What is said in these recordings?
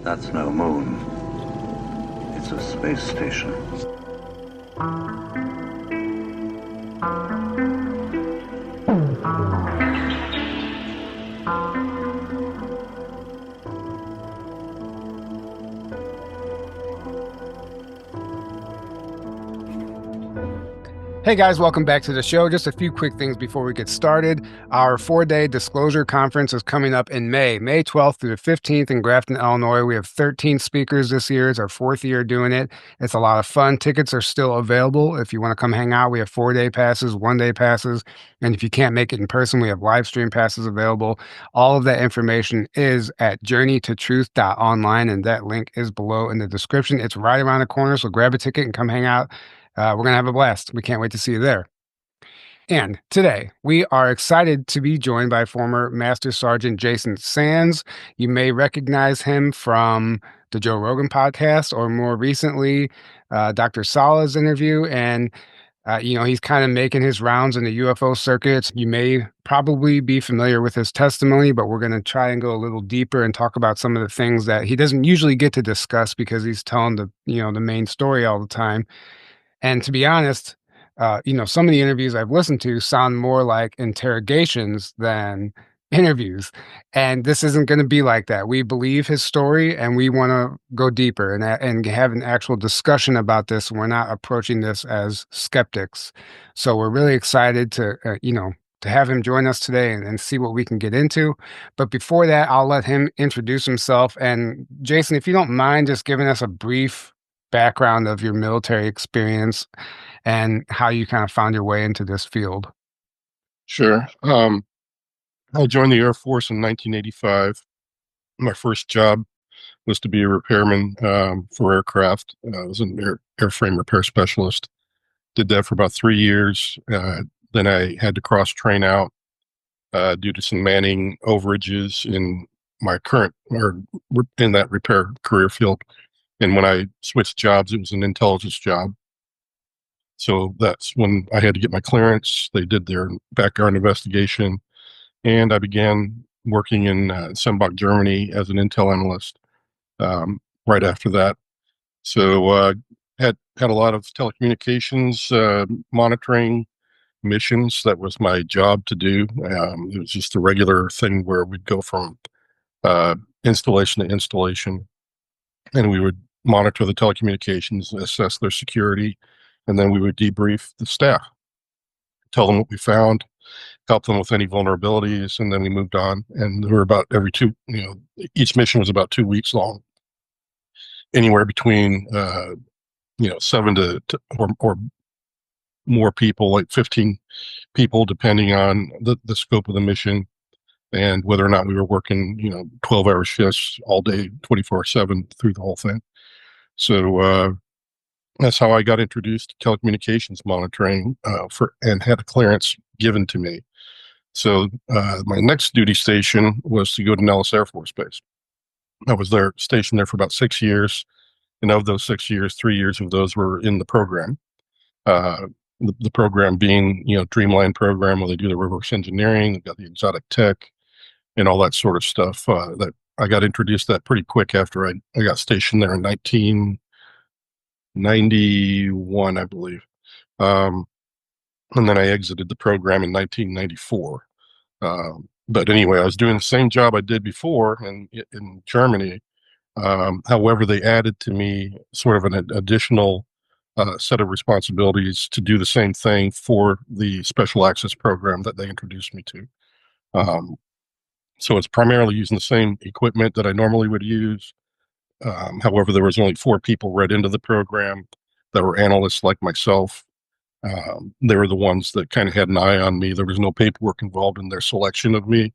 That's no moon. It's a space station. Hey guys, welcome back to the show. Just a few quick things before we get started. Our 4-day disclosure conference is coming up in May 12th through the 15th in Grafton, Illinois. We have 13 speakers this year. It's our 4th year doing it. It's a lot of fun. Tickets are still available. If you want to come hang out, we have 4-day passes, 1-day passes. And if you can't make it in person, we have live stream passes available. All of that information is at journeytotruth.online, and that link is below in the description. It's right around the corner, so grab a ticket and come hang out. We're going to have a blast. We can't wait to see you there. And today, we are excited to be joined by former Master Sergeant Jason Sands. You may recognize him from the Joe Rogan podcast, or more recently, Dr. Sala's interview. And, he's kind of making his rounds in the UFO circuits. You may probably be familiar with his testimony, but we're going to try and go a little deeper and talk about some of the things that he doesn't usually get to discuss because he's telling the main story all the time. And to be honest, some of the interviews I've listened to sound more like interrogations than interviews. And this isn't going to be like that. We believe his story and we want to go deeper and have an actual discussion about this. We're not approaching this as skeptics. So we're really excited to have him join us today and see what we can get into. But before that, I'll let him introduce himself. And Jason, if you don't mind just giving us a brief background of your military experience and how you kind of found your way into this field. Sure. I joined the Air Force in 1985. My first job was to be a repairman for aircraft. I was an airframe repair specialist. Did that for about 3 years. Then I had to cross-train out due to some manning overages in my current, or in that repair career field. And when I switched jobs, it was an intelligence job. So that's when I had to get my clearance. They did their background investigation, and I began working in Sembach, Germany as an intel analyst right after that. So had a lot of telecommunications monitoring missions. That was my job to do. It was just a regular thing where we'd go from installation to installation, and we would monitor the telecommunications, assess their security, and then we would debrief the staff, tell them what we found, help them with any vulnerabilities, and then we moved on. And there were about each mission was about 2 weeks long, anywhere between 7 to or more people, like 15 people, depending on the scope of the mission and whether or not we were working 12-hour shifts all day, 24/7 through the whole thing. So that's how I got introduced to telecommunications monitoring and had a clearance given to me. So my next duty station was to go to Nellis Air Force Base. I was stationed there for about 6 years, and of those 6 years, 3 years of those were in the program. The program being, Dreamline program, where they do the reverse engineering, they've got the exotic tech, and all that sort of stuff. That I got introduced to that pretty quick after I got stationed there in 1991, I believe. And then I exited the program in 1994. But anyway, I was doing the same job I did before in Germany. However, they added to me sort of an additional set of responsibilities to do the same thing for the special access program that they introduced me to. So it's primarily using the same equipment that I normally would use. However, there was only 4 people read into the program that were analysts like myself. They were the ones that kind of had an eye on me. There was no paperwork involved in their selection of me,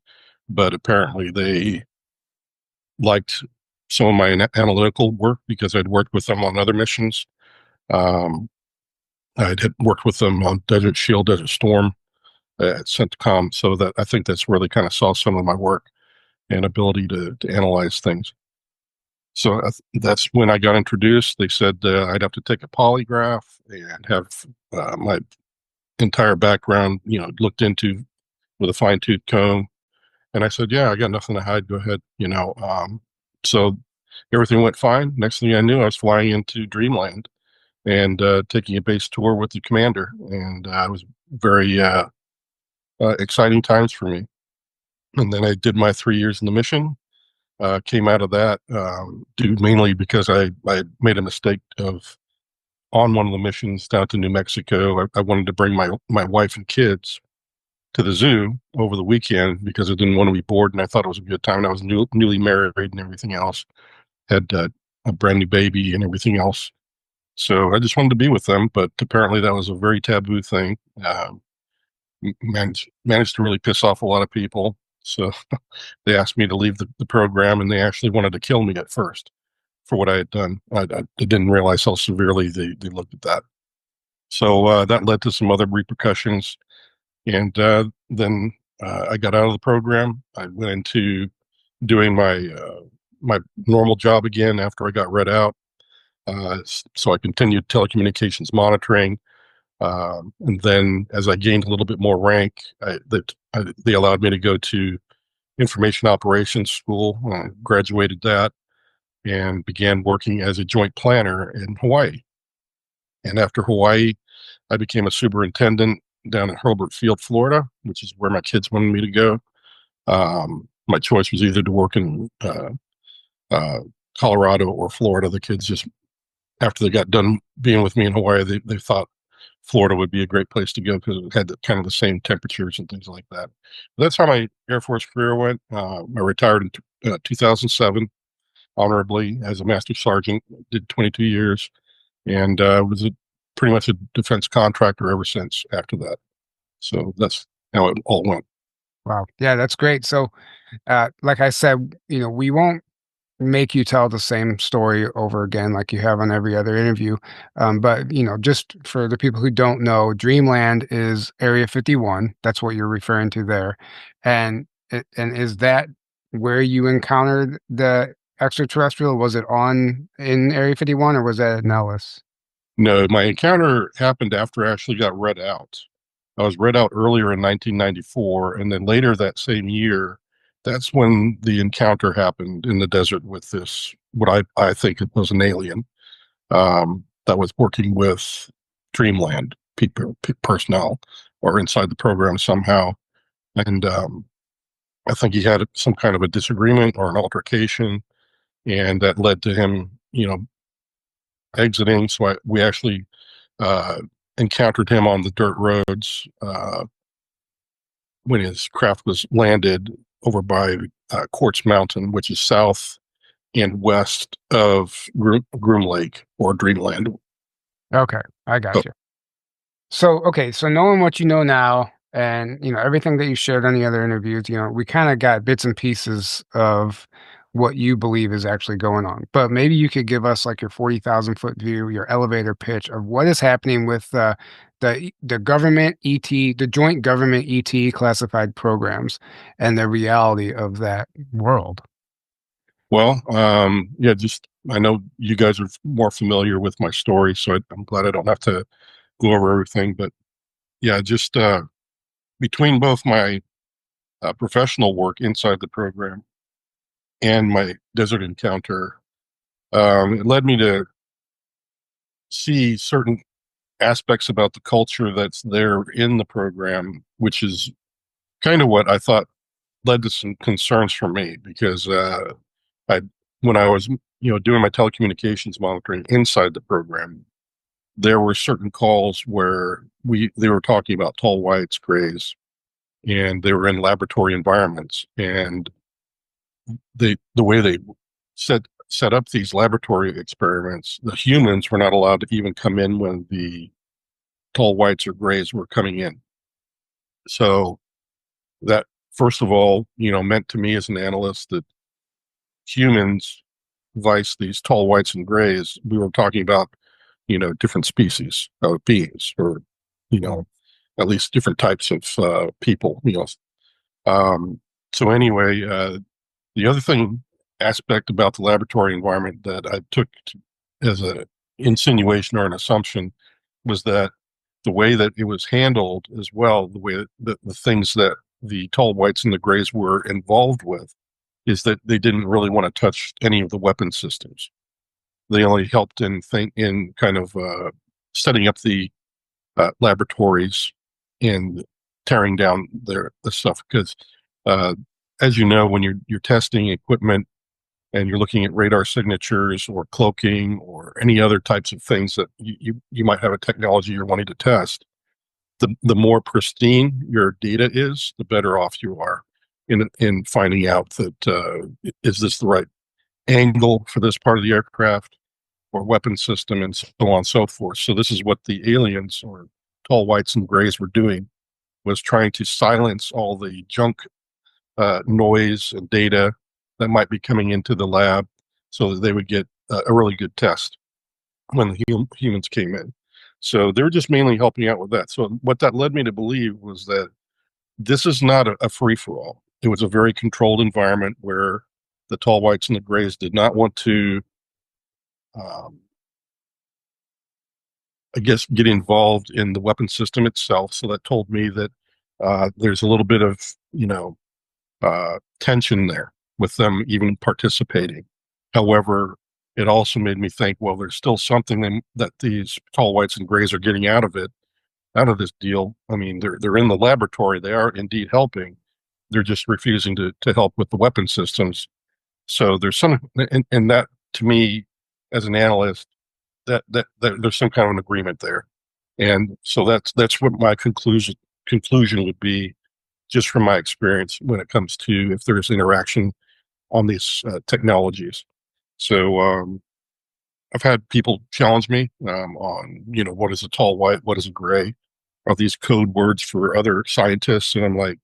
but apparently they liked some of my analytical work because I'd worked with them on other missions. I'd had worked with them on Desert Shield, Desert Storm at CENTCOM, so that I think that's where they kind of saw some of my work and ability to analyze things. So that's when I got introduced. They said I'd have to take a polygraph and have my entire background, looked into with a fine-tooth comb. And I said, yeah, I got nothing to hide. Go ahead. So everything went fine. Next thing I knew, I was flying into Dreamland and taking a base tour with the commander, and it was very exciting times for me. And then I did my 3 years in the mission. Came out of that due mainly because I made a mistake of on one of the missions down to New Mexico. I wanted to bring my wife and kids to the zoo over the weekend because I didn't want to be bored, and I thought it was a good time. And I was newly married and everything else, had a brand new baby and everything else. So I just wanted to be with them, but apparently that was a very taboo thing. Managed to really piss off a lot of people. So they asked me to leave the program, and they actually wanted to kill me at first for what I had done. I didn't realize how severely they looked at that. So that led to some other repercussions. And then I got out of the program. I went into doing my normal job again after I got read out. So I continued telecommunications monitoring. And then as I gained a little bit more rank, they allowed me to go to information operations school. Graduated that and began working as a joint planner in Hawaii. And after Hawaii, I became a superintendent down in Hobart Field, Florida, which is where my kids wanted me to go. My choice was either to work in Colorado or Florida. The kids just, after they got done being with me in Hawaii, they thought Florida would be a great place to go because it had kind of the same temperatures and things like that. That's how my Air Force career went. I retired in 2007 honorably as a master sergeant, did 22 years, and was pretty much a defense contractor ever since after that. So that's how it all went. Wow. Yeah, that's great. So, like I said, we won't make you tell the same story over again like you have on every other interview. But just for the people who don't know, Dreamland is Area 51. That's what you're referring to there, and is that where you encountered the extraterrestrial? Was it in Area 51 or was that at Nellis? No, my encounter happened after I actually got read out. I was read out earlier in 1994, and then later that same year, that's when the encounter happened in the desert with this, what I think it was an alien that was working with Dreamland personnel or inside the program somehow. And I think he had some kind of a disagreement or an altercation, and that led to him, exiting. So we actually encountered him on the dirt roads when his craft was landed over by Quartz Mountain, which is south and west of Groom Lake or Dreamland. Okay, I got you. So, okay, so knowing what you know now and, everything that you shared on the other interviews, we kind of got bits and pieces of what you believe is actually going on. But maybe you could give us like your 40,000-foot view, your elevator pitch of what is happening with the government ET, the joint government ET classified programs and the reality of that world. Well, yeah, I know you guys are more familiar with my story, so I'm glad I don't have to go over everything. But yeah, just between both my professional work inside the program and my desert encounter, it led me to see certain aspects about the culture that's there in the program, which is kind of what I thought led to some concerns for me because when I was doing my telecommunications monitoring inside the program, there were certain calls where they were talking about tall whites, grays, and they were in laboratory environments, and the way they set up these laboratory experiments, the humans were not allowed to even come in when the tall whites or grays were coming in. So that, first of all, meant to me as an analyst that humans vice these tall whites and grays, we were talking about, different species of beings or, at least different types of people, So anyway, the other aspect about the laboratory environment that I took as an insinuation or an assumption was that the way that it was handled as well, the way that the things that the tall whites and the grays were involved with is that they didn't really want to touch any of the weapon systems. They only helped in kind of setting up the laboratories and tearing down the stuff. Because as you know, when you're testing equipment and you're looking at radar signatures or cloaking or any other types of things that you might have a technology you're wanting to test, the more pristine your data is, the better off you are in finding out that is this the right angle for this part of the aircraft or weapon system, and so on and so forth. So this is what the aliens or tall whites and grays were doing, was trying to silence all the junk noise and data that might be coming into the lab so that they would get a really good test when the humans came in. So they were just mainly helping out with that. So what that led me to believe was that this is not a free-for-all. It was a very controlled environment where the tall whites and the grays did not want to, I guess, get involved in the weapon system itself. So that told me that there's a little bit of, tension there with them even participating. However, it also made me think, well, there's still something that these tall whites and grays are getting out of this deal. I mean, they're in the laboratory. They are indeed helping. They're just refusing to help with the weapon systems. So there's some, and that to me, as an analyst, that there's some kind of an agreement there. And so that's what my conclusion would be, just from my experience when it comes to if there's interaction on these technologies. So I've had people challenge me on, what is a tall white, what is a gray? Are these code words for other scientists? And I'm like,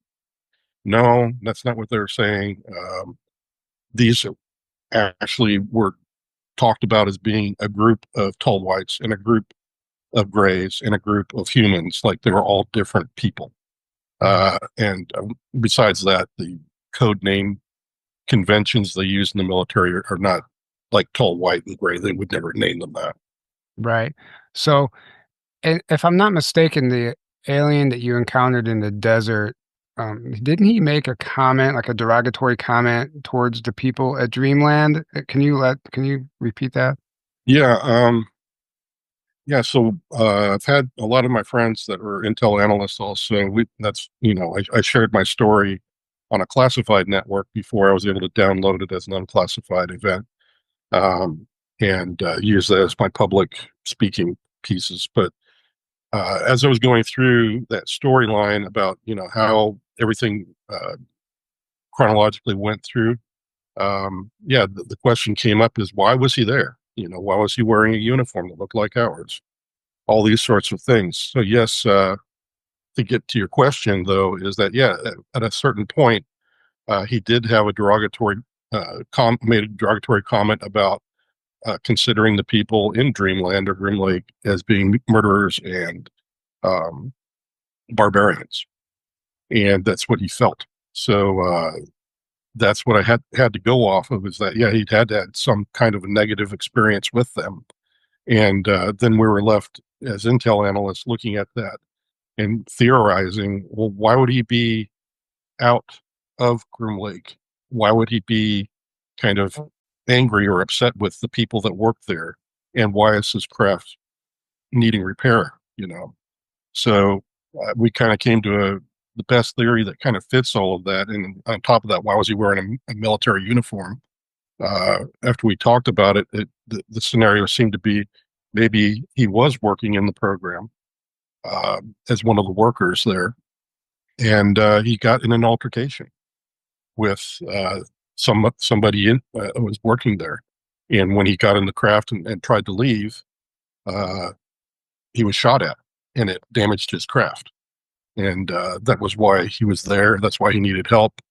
no, that's not what they're saying. These actually were talked about as being a group of tall whites and a group of grays and a group of humans. Like they were all different people. And besides that, the code name conventions they use in the military are not like tall white and gray. They would never name them that. Right. So, and if I'm not mistaken, the alien that you encountered in the desert, didn't he make a comment, like a derogatory comment towards the people at Dreamland? Can you repeat that? Yeah. Yeah. So I've had a lot of my friends that were intel analysts also. I shared my story on a classified network before I was able to download it as an unclassified event, and use that as my public speaking pieces. But as I was going through that storyline about how everything chronologically went through, the question came up is, why was he there? Why was he wearing a uniform that looked like ours? All these sorts of things. So yes, to get to your question though, is that at a certain point, he did have a derogatory made a derogatory comment about considering the people in Dreamland or Grim Lake as being murderers and barbarians, and that's what he felt. So that's what I had to go off of, is that he'd had some kind of a negative experience with them, and then we were left as intel analysts looking at that and theorizing, well, why would he be out of Groom Lake? Why would he be kind of angry or upset with the people that work there? And why is his craft needing repair? So we kind of came to the best theory that kind of fits all of that. And on top of that, why was he wearing a military uniform? After we talked about it, the scenario seemed to be maybe he was working in the program as one of the workers there, and he got in an altercation with somebody who was working there. And when he got in the craft and tried to leave, he was shot at, and it damaged his craft. And that was why he was there. That's why he needed help,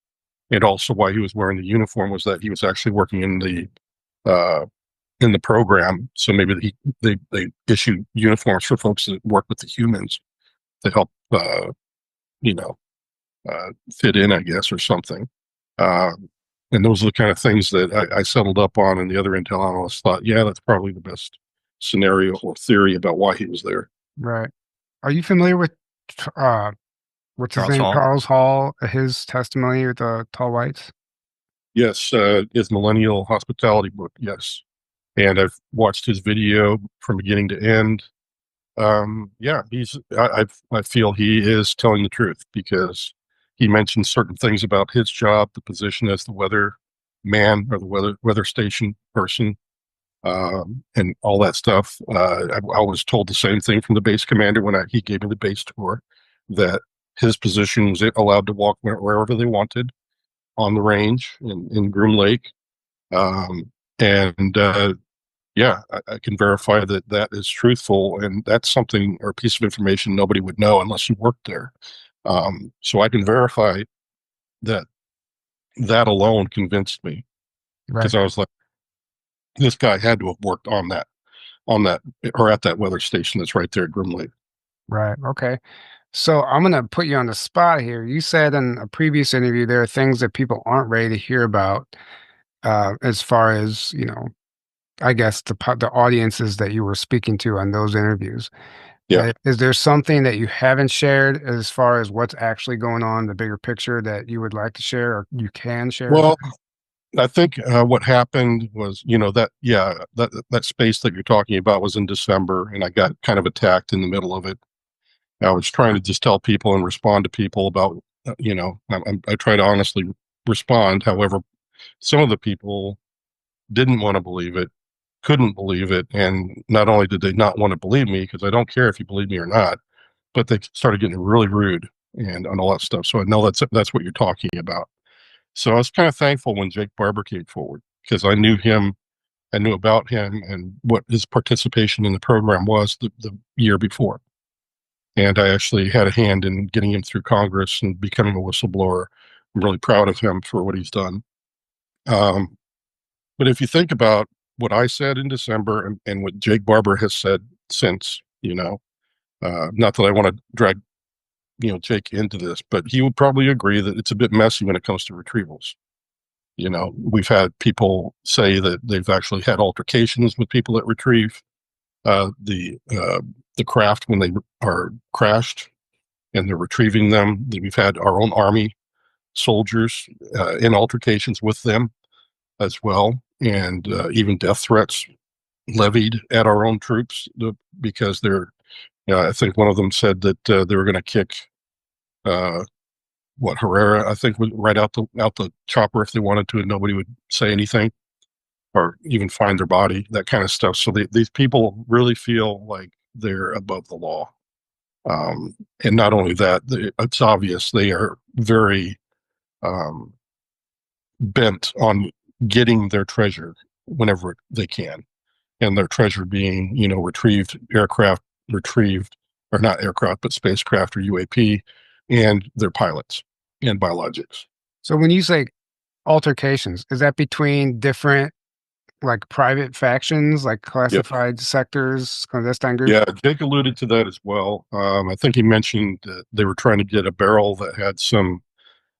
and also why he was wearing the uniform, was that he was actually working in the program. So maybe they issue uniforms for folks that work with the humans to help fit in, I guess, or something. And those are the kind of things that I settled up on, and the other intel analysts thought, that's probably the best scenario or theory about why he was there. Right. Are you familiar with what's his name? Hall. Charles Hall, his testimony with the tall whites? Yes, his Millennial Hospitality book. Yes, and I've watched his video from beginning to end. Yeah, I feel he is telling the truth because he mentions certain things about his job, the position as the weather man or the weather station person, and all that stuff. I was told the same thing from the base commander when he gave me the base tour, that his position was allowed to walk wherever they wanted on the range in Groom Lake. Um, and yeah, I can verify that that is truthful, and that's something or a piece of information nobody would know unless you worked there. So I can verify that that alone convinced me, Right. because I was like, this guy had to have worked on that or at that weather station that's right there at Groom Lake. Right. Okay. So I'm going to put you on the spot here. You said in a previous interview there are things that people aren't ready to hear about, as far as, I guess the audiences that you were speaking to on those interviews. Yeah. Is there something that you haven't shared as far as what's actually going on, the bigger picture that you would like to share or you can share? Well, I think what happened was, that space that you're talking about was in December, and I got kind of attacked in the middle of it. I was trying to just tell people and respond to people about, I try to honestly respond. However, some of the people didn't want to believe it, couldn't believe it, and not only did they not want to believe me, because I don't care if you believe me or not, but they started getting really rude and all that stuff. So I know that's what you're talking about. So I was kind of thankful when Jake Barber came forward, because I knew him, I knew about him and what his participation in the program was the year before. And I actually had a hand in getting him through Congress and becoming a whistleblower. I'm really proud of him for what he's done. Um, but if you think about what I said in December and what Jake Barber has said since, not that I want to drag, Jake into this, but he would probably agree that it's a bit messy when it comes to retrievals. We've had people say that they've actually had altercations with people that retrieve the craft when they are crashed, and they're retrieving them. We've had our own Army soldiers in altercations with them as well, and even death threats levied at our own troops because they're. I think one of them said that they were going to kick uh, Herrera. I think right out the chopper if they wanted to, and nobody would say anything or even find their body. That kind of stuff. So these people really feel like they're above the law. And not only that, it's obvious they are very um, bent on getting their treasure whenever they can, and their treasure being, retrieved, or not aircraft, but spacecraft or UAP, and their pilots and biologics. So when you say altercations, is that between different like private factions, like Yep. classified sectors, clandestine groups? Yeah, Jake alluded to that as well. I think he mentioned that they were trying to get a barrel that had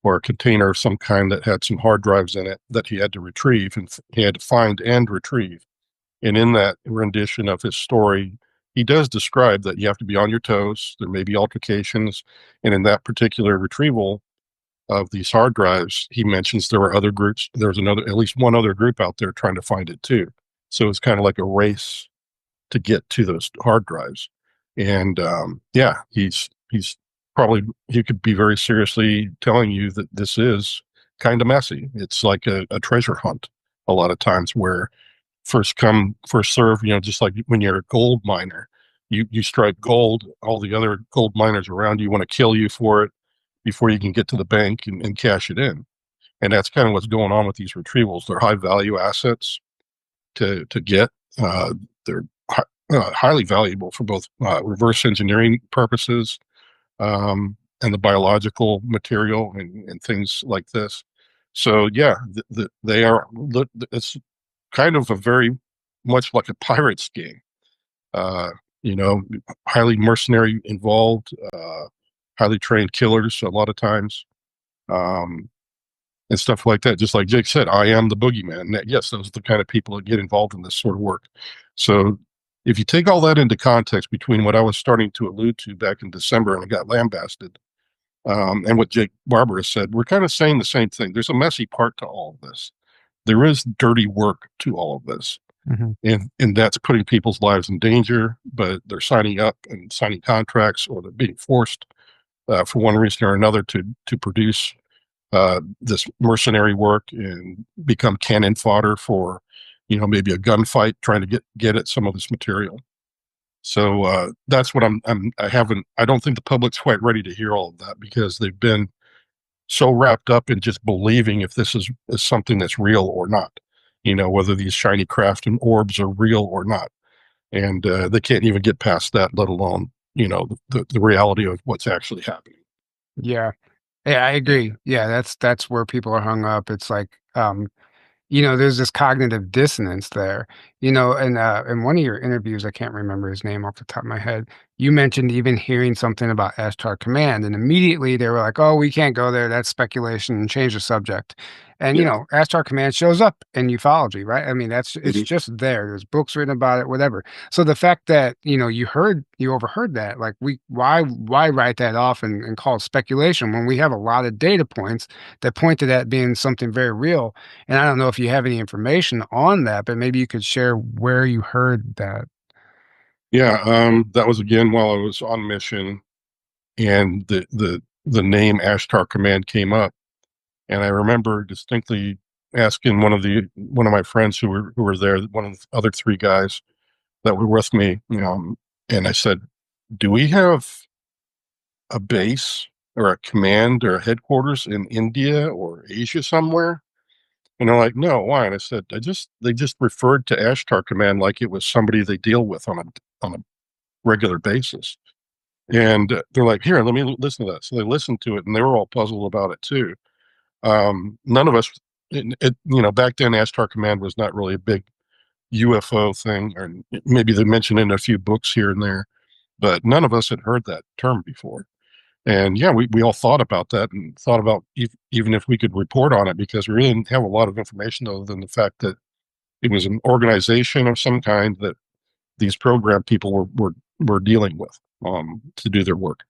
or a container of some kind that had some hard drives in it that he had to retrieve, and he had to find and retrieve. And in that rendition of his story, he does describe that you have to be on your toes. There may be altercations. And in that particular retrieval of these hard drives, he mentions there were other groups. There was at least one other group out there trying to find it too. So it's kind of like a race to get to those hard drives. And yeah, he's probably, he could be very seriously telling you that this is kind of messy. It's like a treasure hunt a lot of times, where first come first serve, just like when you're a gold miner, you strike gold, all the other gold miners around you want to kill you for it before you can get to the bank and cash it in. And that's kind of what's going on with these retrievals. They're high value assets to get. They're highly valuable for both reverse engineering purposes, and the biological material and things like this. So yeah, they are. It's kind of a very much like a pirates game. Uh, you know, highly mercenary involved, highly trained killers a lot of times, um, and stuff like that. Just like Jake said, I am the boogeyman. Yes, those are the kind of people that get involved in this sort of work. So if you take all that into context between what I was starting to allude to back in December and I got lambasted, And what Jake Barber has said, we're kind of saying the same thing. There's a messy part to all of this. There is dirty work to all of this. And that's putting people's lives in danger, but they're signing up and signing contracts, or they're being forced for one reason or another to produce this mercenary work and become cannon fodder for, maybe a gunfight trying to get at some of this material. So that's what I don't think the public's quite ready to hear all of that, because they've been so wrapped up in just believing if this is something that's real or not, whether these shiny craft and orbs are real or not. And they can't even get past that, let alone, the reality of what's actually happening. Yeah. Yeah, I agree. Yeah, that's where people are hung up. It's like, there's this cognitive dissonance there. And in one of your interviews, I can't remember his name off the top of my head, you mentioned even hearing something about Ashtar Command, and immediately they were like, "Oh, we can't go there. That's speculation," and change the subject. And Yeah. Ashtar Command shows up in ufology, right? I mean, it's Mhm. just there. There's books written about it, whatever. So the fact that you overheard that, like, why write that off and call it speculation when we have a lot of data points that point to that being something very real. And I don't know if you have any information on that, but maybe you could share where you heard that. Yeah, that was again while I was on mission, and the name Ashtar Command came up, and I remember distinctly asking one of my friends who were there, one of the other three guys that were with me, and I said, "Do we have a base or a command or a headquarters in India or Asia somewhere?" And they're like, "No, why?" And I said, they just referred to Ashtar Command like it was somebody they deal with on a regular basis." And they're like, "Here, let me listen to that." So they listened to it, and they were all puzzled about it too. None of us, back then, Ashtar Command was not really a big UFO thing, or maybe they mentioned it in a few books here and there, but none of us had heard that term before. And yeah, we all thought about that, and thought about even if we could report on it, because we really didn't have a lot of information other than the fact that it was an organization of some kind that these program people were dealing with to do their work.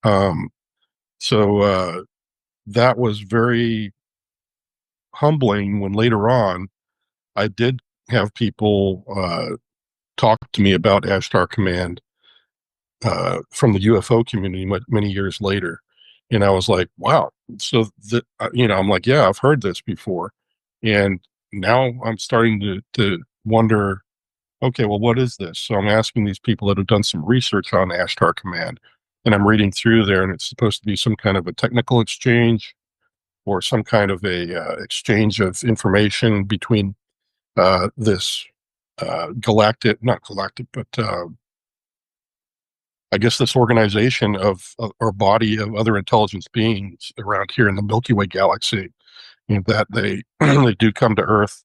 Um, so that was very humbling when later on I did have people talk to me about Ashtar Command from the UFO community many years later. And I was like, wow. So, I'm like, yeah, I've heard this before. And now I'm starting to wonder, okay, well, what is this? So I'm asking these people that have done some research on Ashtar Command, and I'm reading through there, and it's supposed to be some kind of a technical exchange, or some kind of a exchange of information between this not galactic, but I guess this organization or body of other intelligence beings around here in the Milky Way galaxy, that they they do come to Earth.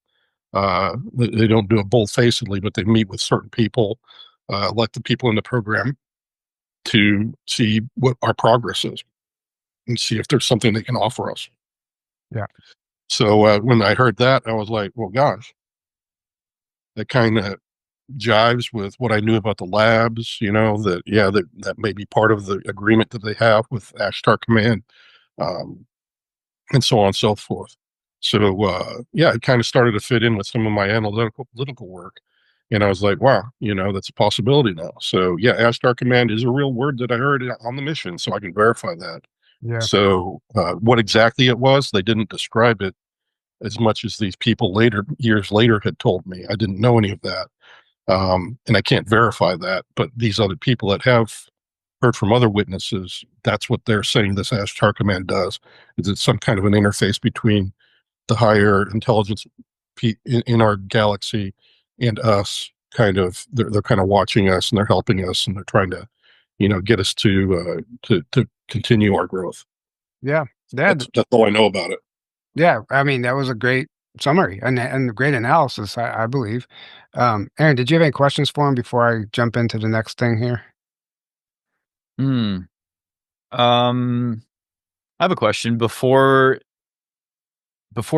They don't do it bold-facedly, but they meet with certain people, like the people in the program, to see what our progress is and see if there's something they can offer us. Yeah. So when I heard that, I was like, well, gosh, that kind of jives with what I knew about the labs, that, yeah, that may be part of the agreement that they have with Ashtar Command, um, and so on and so forth. So, yeah, it kind of started to fit in with some of my analytical work. And I was like, wow, that's a possibility now. So, yeah, Ashtar Command is a real word that I heard on the mission, so I can verify that. Yeah. So, what exactly it was, they didn't describe it as much as these people years later, had told me. I didn't know any of that. And I can't verify that, but these other people that have heard from other witnesses, that's what they're saying this Ashtar Command does. Is it's some kind of an interface between the higher intelligence in our galaxy and us. They're kind of watching us, and they're helping us, and they're trying to, get us to continue our growth. Yeah. That That's all I know about it. yeah, I mean, that was a great summary and a great analysis, I believe. Aaron, did you have any questions for him before I jump into the next thing here? Hmm. I have a question. Before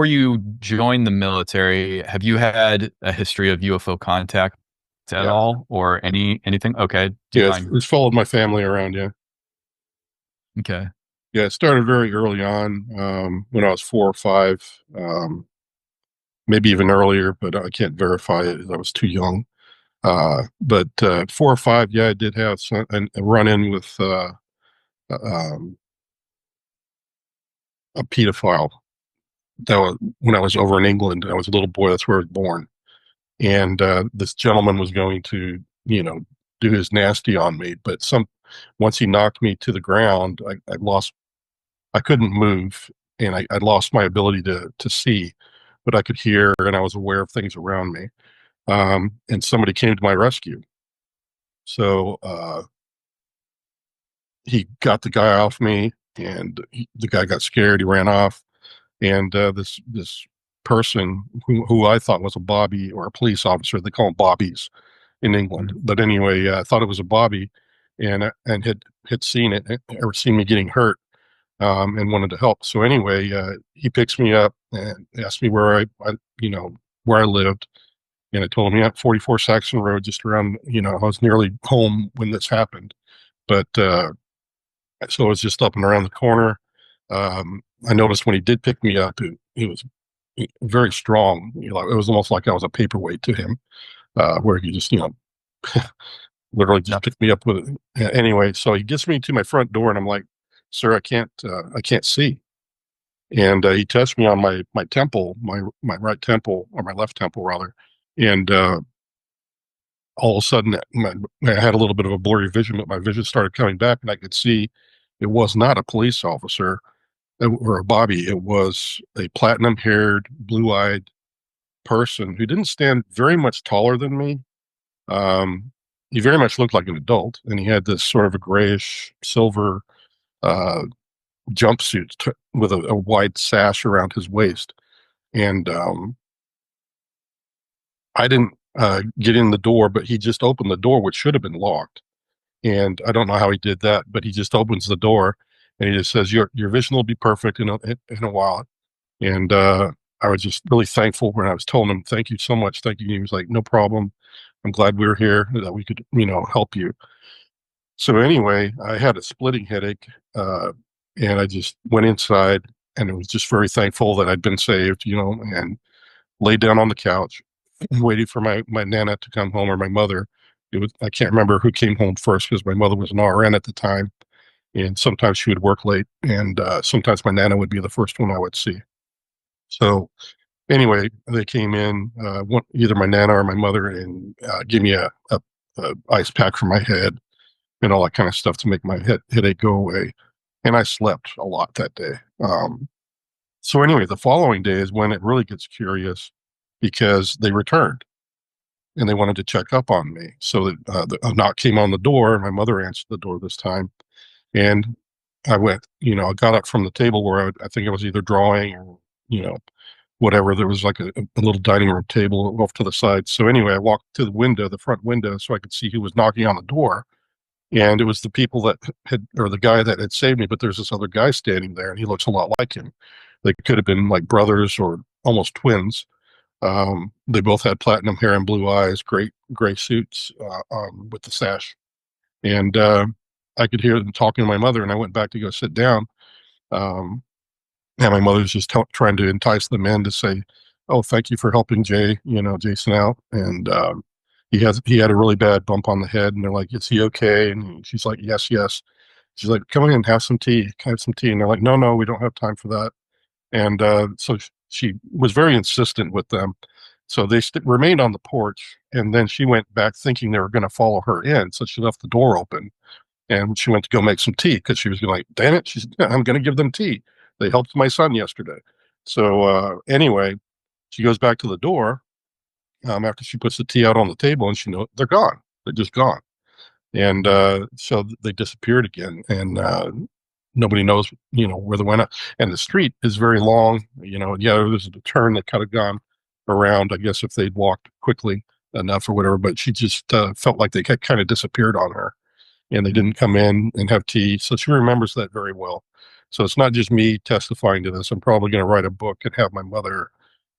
you joined the military, have you had a history of UFO contact at Yeah, all, or anything? Okay. Do you yeah, mind? it's followed my family around. Yeah. Okay. Yeah, it started very early on, when I was 4 or 5, maybe even earlier, but I can't verify it. I was too young. But 4 or 5, yeah, I did have a run-in with um, a pedophile. That was when I was over in England. I was a little boy. That's where I was born. And this gentleman was going to, you know, do his nasty on me. But once he knocked me to the ground, I couldn't move, and I lost my ability to see, but I could hear, and I was aware of things around me. And somebody came to my rescue. So he got the guy off me, and the guy got scared. He ran off, and this person who I thought was a bobby or a police officer, they call them bobbies in England. But anyway, I thought it was a bobby, and had seen it or seen me getting hurt, and wanted to help. So anyway, he picks me up and asked me where I lived, and I told him, yeah, 44 Saxon Road, just around. I was nearly home when this happened, but so it was just up and around the corner. I noticed when he did pick me up, he was very strong. It was almost like I was a paperweight to him, where he just, literally just picked me up with it. Anyway, so he gets me to my front door, and I'm like, "Sir, I can't see." And he touched me on my temple, my right temple, or my left temple rather, and all of a sudden, I had a little bit of a blurry vision, but my vision started coming back, and I could see it was not a police officer or a bobby. It was a platinum-haired, blue-eyed person who didn't stand very much taller than me. Um, he very much looked like an adult, and he had this sort of a grayish silver uh, jumpsuit with a wide sash around his waist. And I didn't get in the door, but he just opened the door, which should have been locked. And I don't know how he did that, but he just opens the door, and he just says, "Your vision will be perfect in a while." And I was just really thankful when I was telling him, "Thank you so much, thank you." He was like, "No problem. I'm glad we were here, that we could, help you." So anyway, I had a splitting headache, and I just went inside, and I was just very thankful that I'd been saved, and laid down on the couch, waiting for my nana to come home, or my mother. I can't remember who came home first, because my mother was an RN at the time, and sometimes she would work late, and sometimes my nana would be the first one I would see. So anyway, they came in, either my nana or my mother, and gave me a ice pack for my head and all that kind of stuff to make my headache go away. And I slept a lot that day. So anyway, the following day is when it really gets curious, because they returned and they wanted to check up on me. So a knock came on the door, and my mother answered the door this time. And I went, I got up from the table where I think I was either drawing or, whatever. There was like a little dining room table off to the side. So anyway, I walked to the front window, so I could see who was knocking on the door. And it was the people or the guy that had saved me, but there's this other guy standing there, and he looks a lot like him. They could have been like brothers or almost twins. They both had platinum hair and blue eyes, great gray suits, with the sash. And I could hear them talking to my mother, and I went back to go sit down. Um, and my mother's just trying to entice them in to say, "Oh, thank you for helping Jason out." And he had a really bad bump on the head, and they're like, "Is he okay?" And she's like, "Yes, yes." She's like, "Come in and have some tea. Have some tea." And they're like, "No, no, we don't have time for that." And so she was very insistent with them. So they remained on the porch, and then she went back thinking they were going to follow her in. So she left the door open, and she went to go make some tea, because she was like, "Damn it, I'm going to give them tea. They helped my son yesterday." So anyway, she goes back to the door, after she puts the tea out on the table, and she knows they're gone. They're just gone. And so they disappeared again, and nobody knows, where they went. And the street is very long. Yeah, there's a turn that could have gone around, I guess, if they'd walked quickly enough or whatever. But she just felt like they had kind of disappeared on her, and they didn't come in and have tea. So she remembers that very well. So it's not just me testifying to this. I'm probably going to write a book and have my mother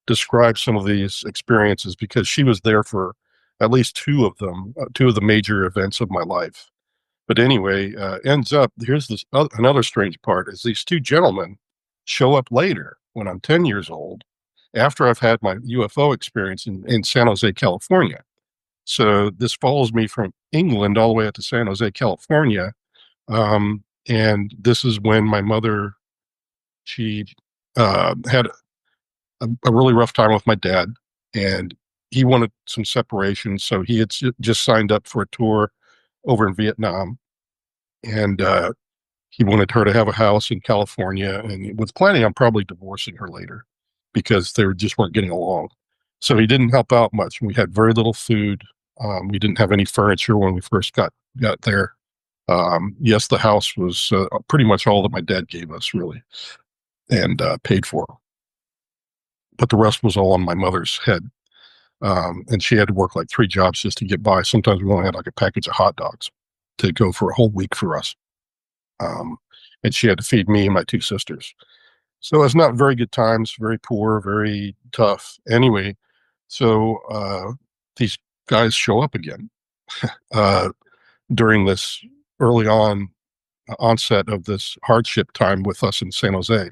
describe some of these experiences, because she was there for at least two of them, two of the major events of my life. But anyway, ends up, here's this another strange part, is these two gentlemen show up later when I'm 10 years old, after I've had my UFO experience in San Jose, California. So this follows me from England all the way up to San Jose, California. And this is when my mother, she had a really rough time with my dad, and he wanted some separation. So he had just signed up for a tour over in Vietnam, and he wanted her to have a house in California, and he was planning on probably divorcing her later because they just weren't getting along. So he didn't help out much. We had very little food. We didn't have any furniture when we first got there. Yes, the house was pretty much all that my dad gave us, really, and paid for. But the rest was all on my mother's head. And she had to work like 3 jobs just to get by. Sometimes we only had like a package of hot dogs to go for a whole week for us. And she had to feed me and my 2 sisters. So it's not very good times, very poor, very tough. Anyway, so these guys show up again during this early onset of this hardship time with us in San Jose.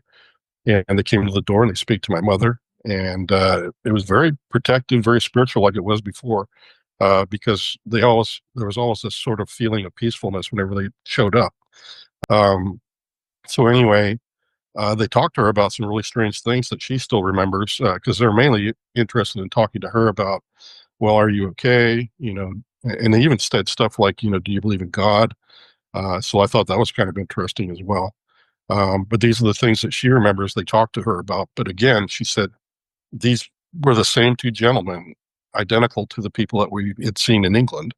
And they came to the door and they speak to my mother. And it was very protective, very spiritual, like it was before, because there was always this sort of feeling of peacefulness whenever they showed up. So anyway, they talked to her about some really strange things that she still remembers, because they're mainly interested in talking to her about, well, are you okay? And they even said stuff like, do you believe in God? So I thought that was kind of interesting as well. But these are the things that she remembers they talked to her about. But again, she said these were the same 2 gentlemen, identical to the people that we had seen in England.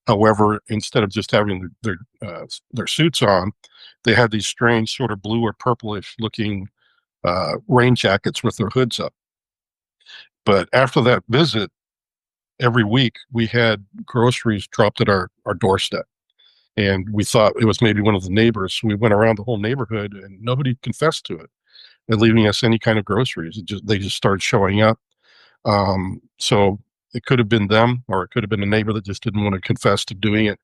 However, instead of just having their suits on, they had these strange sort of blue or purplish looking rain jackets with their hoods up. But after that visit, every week we had groceries dropped at our doorstep. And we thought it was maybe one of the neighbors. So we went around the whole neighborhood and nobody confessed to it and leaving us any kind of groceries. They just started showing up. So it could have been them, or it could have been a neighbor that just didn't want to confess to doing it.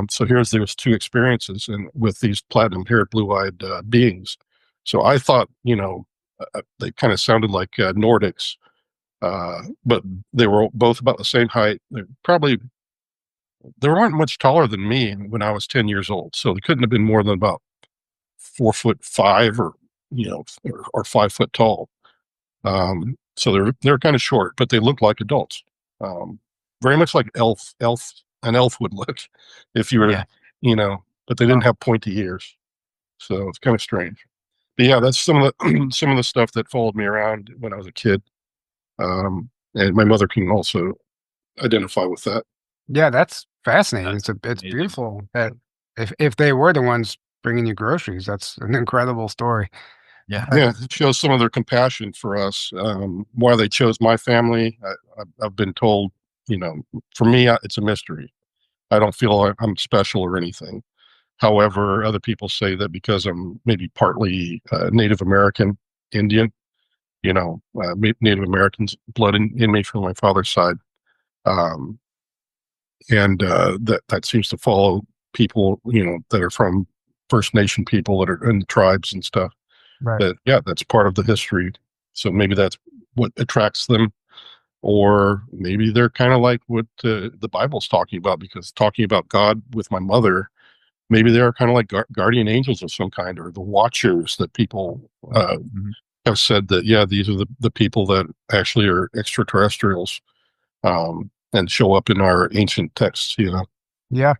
So there's 2 experiences, and with these platinum-haired, blue-eyed beings. So I thought, they kind of sounded like Nordics, but they were both about the same height. They weren't much taller than me when I was 10 years old, so they couldn't have been more than about 4'5" or 5 foot tall. So they're kind of short, but they look like adults. Very much like an elf would look if you were, but they didn't have pointy ears. So it's kind of strange. But yeah, that's some of the stuff that followed me around when I was a kid. And my mother can also identify with that. Yeah, that's fascinating. It's beautiful that if they were the ones bringing you groceries, that's an incredible story. Yeah. Yeah, it shows some of their compassion for us. Why they chose my family, I've been told, for me, it's a mystery. I don't feel like I'm special or anything. However, other people say that because I'm maybe partly Native American, Indian, Native Americans blood in me from my father's side. And that seems to follow people, that are from First Nation people that are in the tribes and stuff. Right. But yeah, that's part of the history. So maybe that's what attracts them, or maybe they're kind of like what the Bible's talking about, because talking about God with my mother, maybe they are kind of like guardian angels of some kind, or the watchers that people have said that, yeah, these are the people that actually are extraterrestrials, and show up in our ancient texts, Yeah.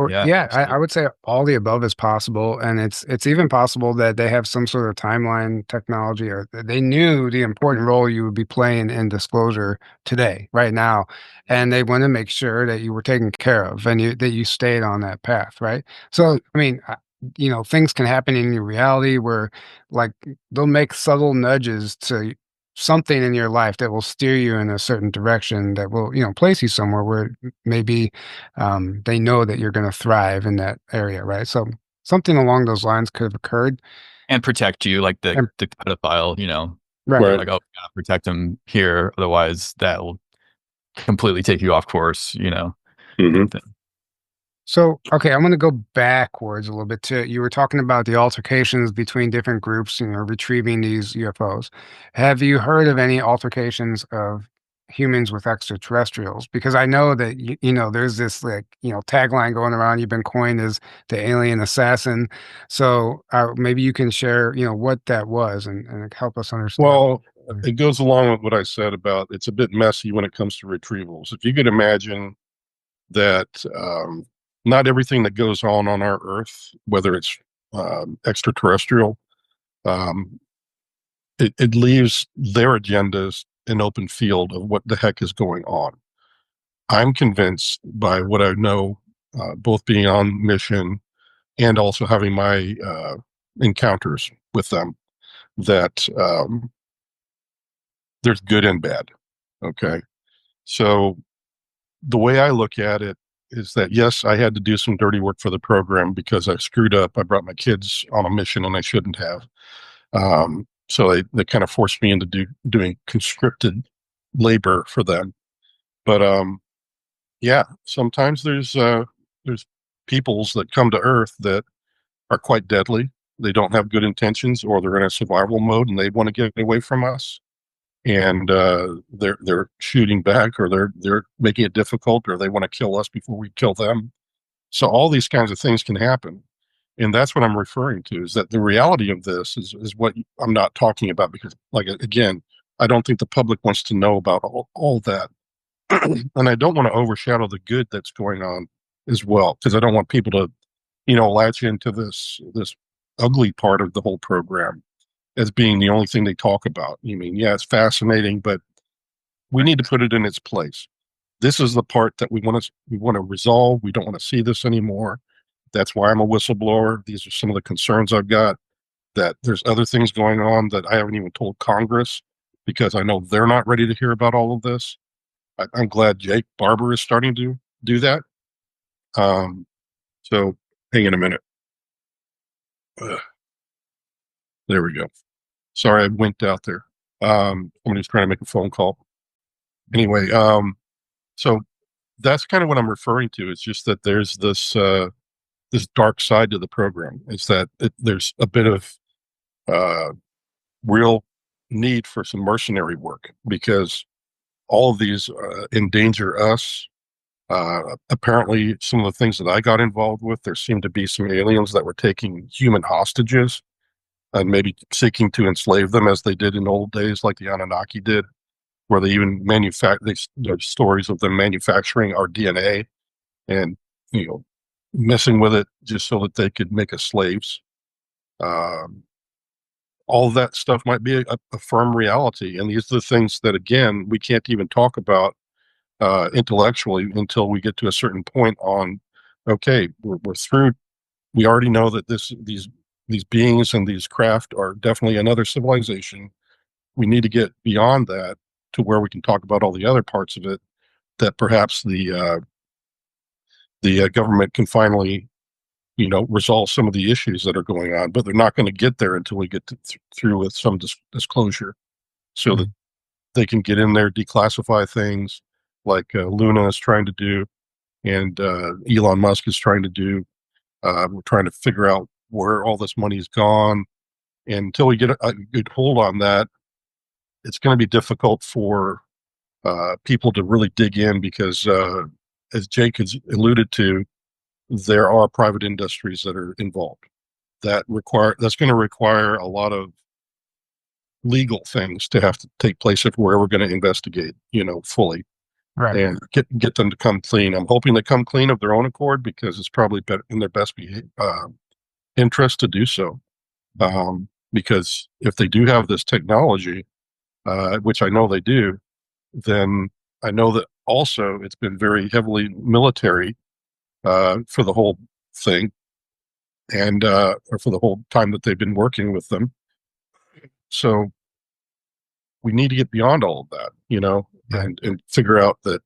Yeah, I would say all the above is possible, and it's even possible that they have some sort of timeline technology, or they knew the important role you would be playing in disclosure today, right now, and they want to make sure that you were taken care of and that you stayed on that path, right? So, I mean, things can happen in your reality where, like, they'll make subtle nudges to something in your life that will steer you in a certain direction that will, place you somewhere where maybe they know that you're going to thrive in that area, right? So something along those lines could have occurred. and protect you, like the And, pedophile. right. They're like, oh, we gotta protect him here, otherwise that will completely take you off course. Mhm. So, okay, I'm going to go backwards a little bit to you were talking about the altercations between different groups, retrieving these UFOs. Have you heard of any altercations of humans with extraterrestrials? Because I know that there's this tagline going around you've been coined as the alien assassin. So, maybe you can share, what that was and help us understand. Well, it goes along with what I said about it's a bit messy when it comes to retrievals. If you could imagine that not everything that goes on our Earth, whether it's extraterrestrial, um, it leaves their agendas an open field of what the heck is going on. I'm convinced by what I know, both being on mission and also having my encounters with them, that there's good and bad. Okay. So the way I look at it is that, yes, I had to do some dirty work for the program because I screwed up. I brought my kids on a mission and I shouldn't have. So they kind of forced me into doing conscripted labor for them. But yeah, sometimes there's peoples that come to Earth that are quite deadly. They don't have good intentions, or they're in a survival mode and they want to get away from us. And they're shooting back, or they're making it difficult, or they want to kill us before we kill them. So all these kinds of things can happen. And that's what I'm referring to, is that the reality of this is what I'm not talking about, because, like, again, I don't think the public wants to know about all that. And I don't want to overshadow the good that's going on as well, because I don't want people to, latch into this ugly part of the whole program as being the only thing they talk about. You mean, yeah, it's fascinating, but we need to put it in its place. This is the part that we want to resolve. We don't want to see this anymore. That's why I'm a whistleblower. These are some of the concerns I've got, that there's other things going on that I haven't even told Congress, because I know they're not ready to hear about all of this. I'm glad Jake Barber is starting to do that. So hang in a minute. There we go. Sorry, I winked out there. Somebody's trying to make a phone call. Anyway, so that's kind of what I'm referring to. It's just that there's this dark side to the program. It's that there's a bit of real need for some mercenary work, because all of these endanger us. Apparently, some of the things that I got involved with, there seemed to be some aliens that were taking human hostages and maybe seeking to enslave them, as they did in old days, like the Anunnaki did, where they even there's stories of them manufacturing our DNA and, messing with it just so that they could make us slaves. All of that stuff might be a firm reality. And these are the things that, again, we can't even talk about intellectually until we get to a certain point on, okay, we're through. We already know that these beings and these craft are definitely another civilization. We need to get beyond that to where we can talk about all the other parts of it that perhaps the government can finally, resolve some of the issues that are going on. But they're not going to get there until we get through with some disclosure, so that they can get in there, declassify things like Luna is trying to do, and Elon Musk is trying to do. We're trying to figure out where all this money is gone. And until we get a good hold on that, it's going to be difficult for people to really dig in, because as Jake has alluded to, there are private industries that are involved that's going to require a lot of legal things to have to take place if we're ever going to investigate, fully, Right. and get them to come clean. I'm hoping they come clean of their own accord, because it's probably in their best interest to do so. Because if they do have this technology, which I know they do, then I know that also it's been very heavily military for the whole thing, and or for the whole time that they've been working with them. So we need to get beyond all of that, and figure out that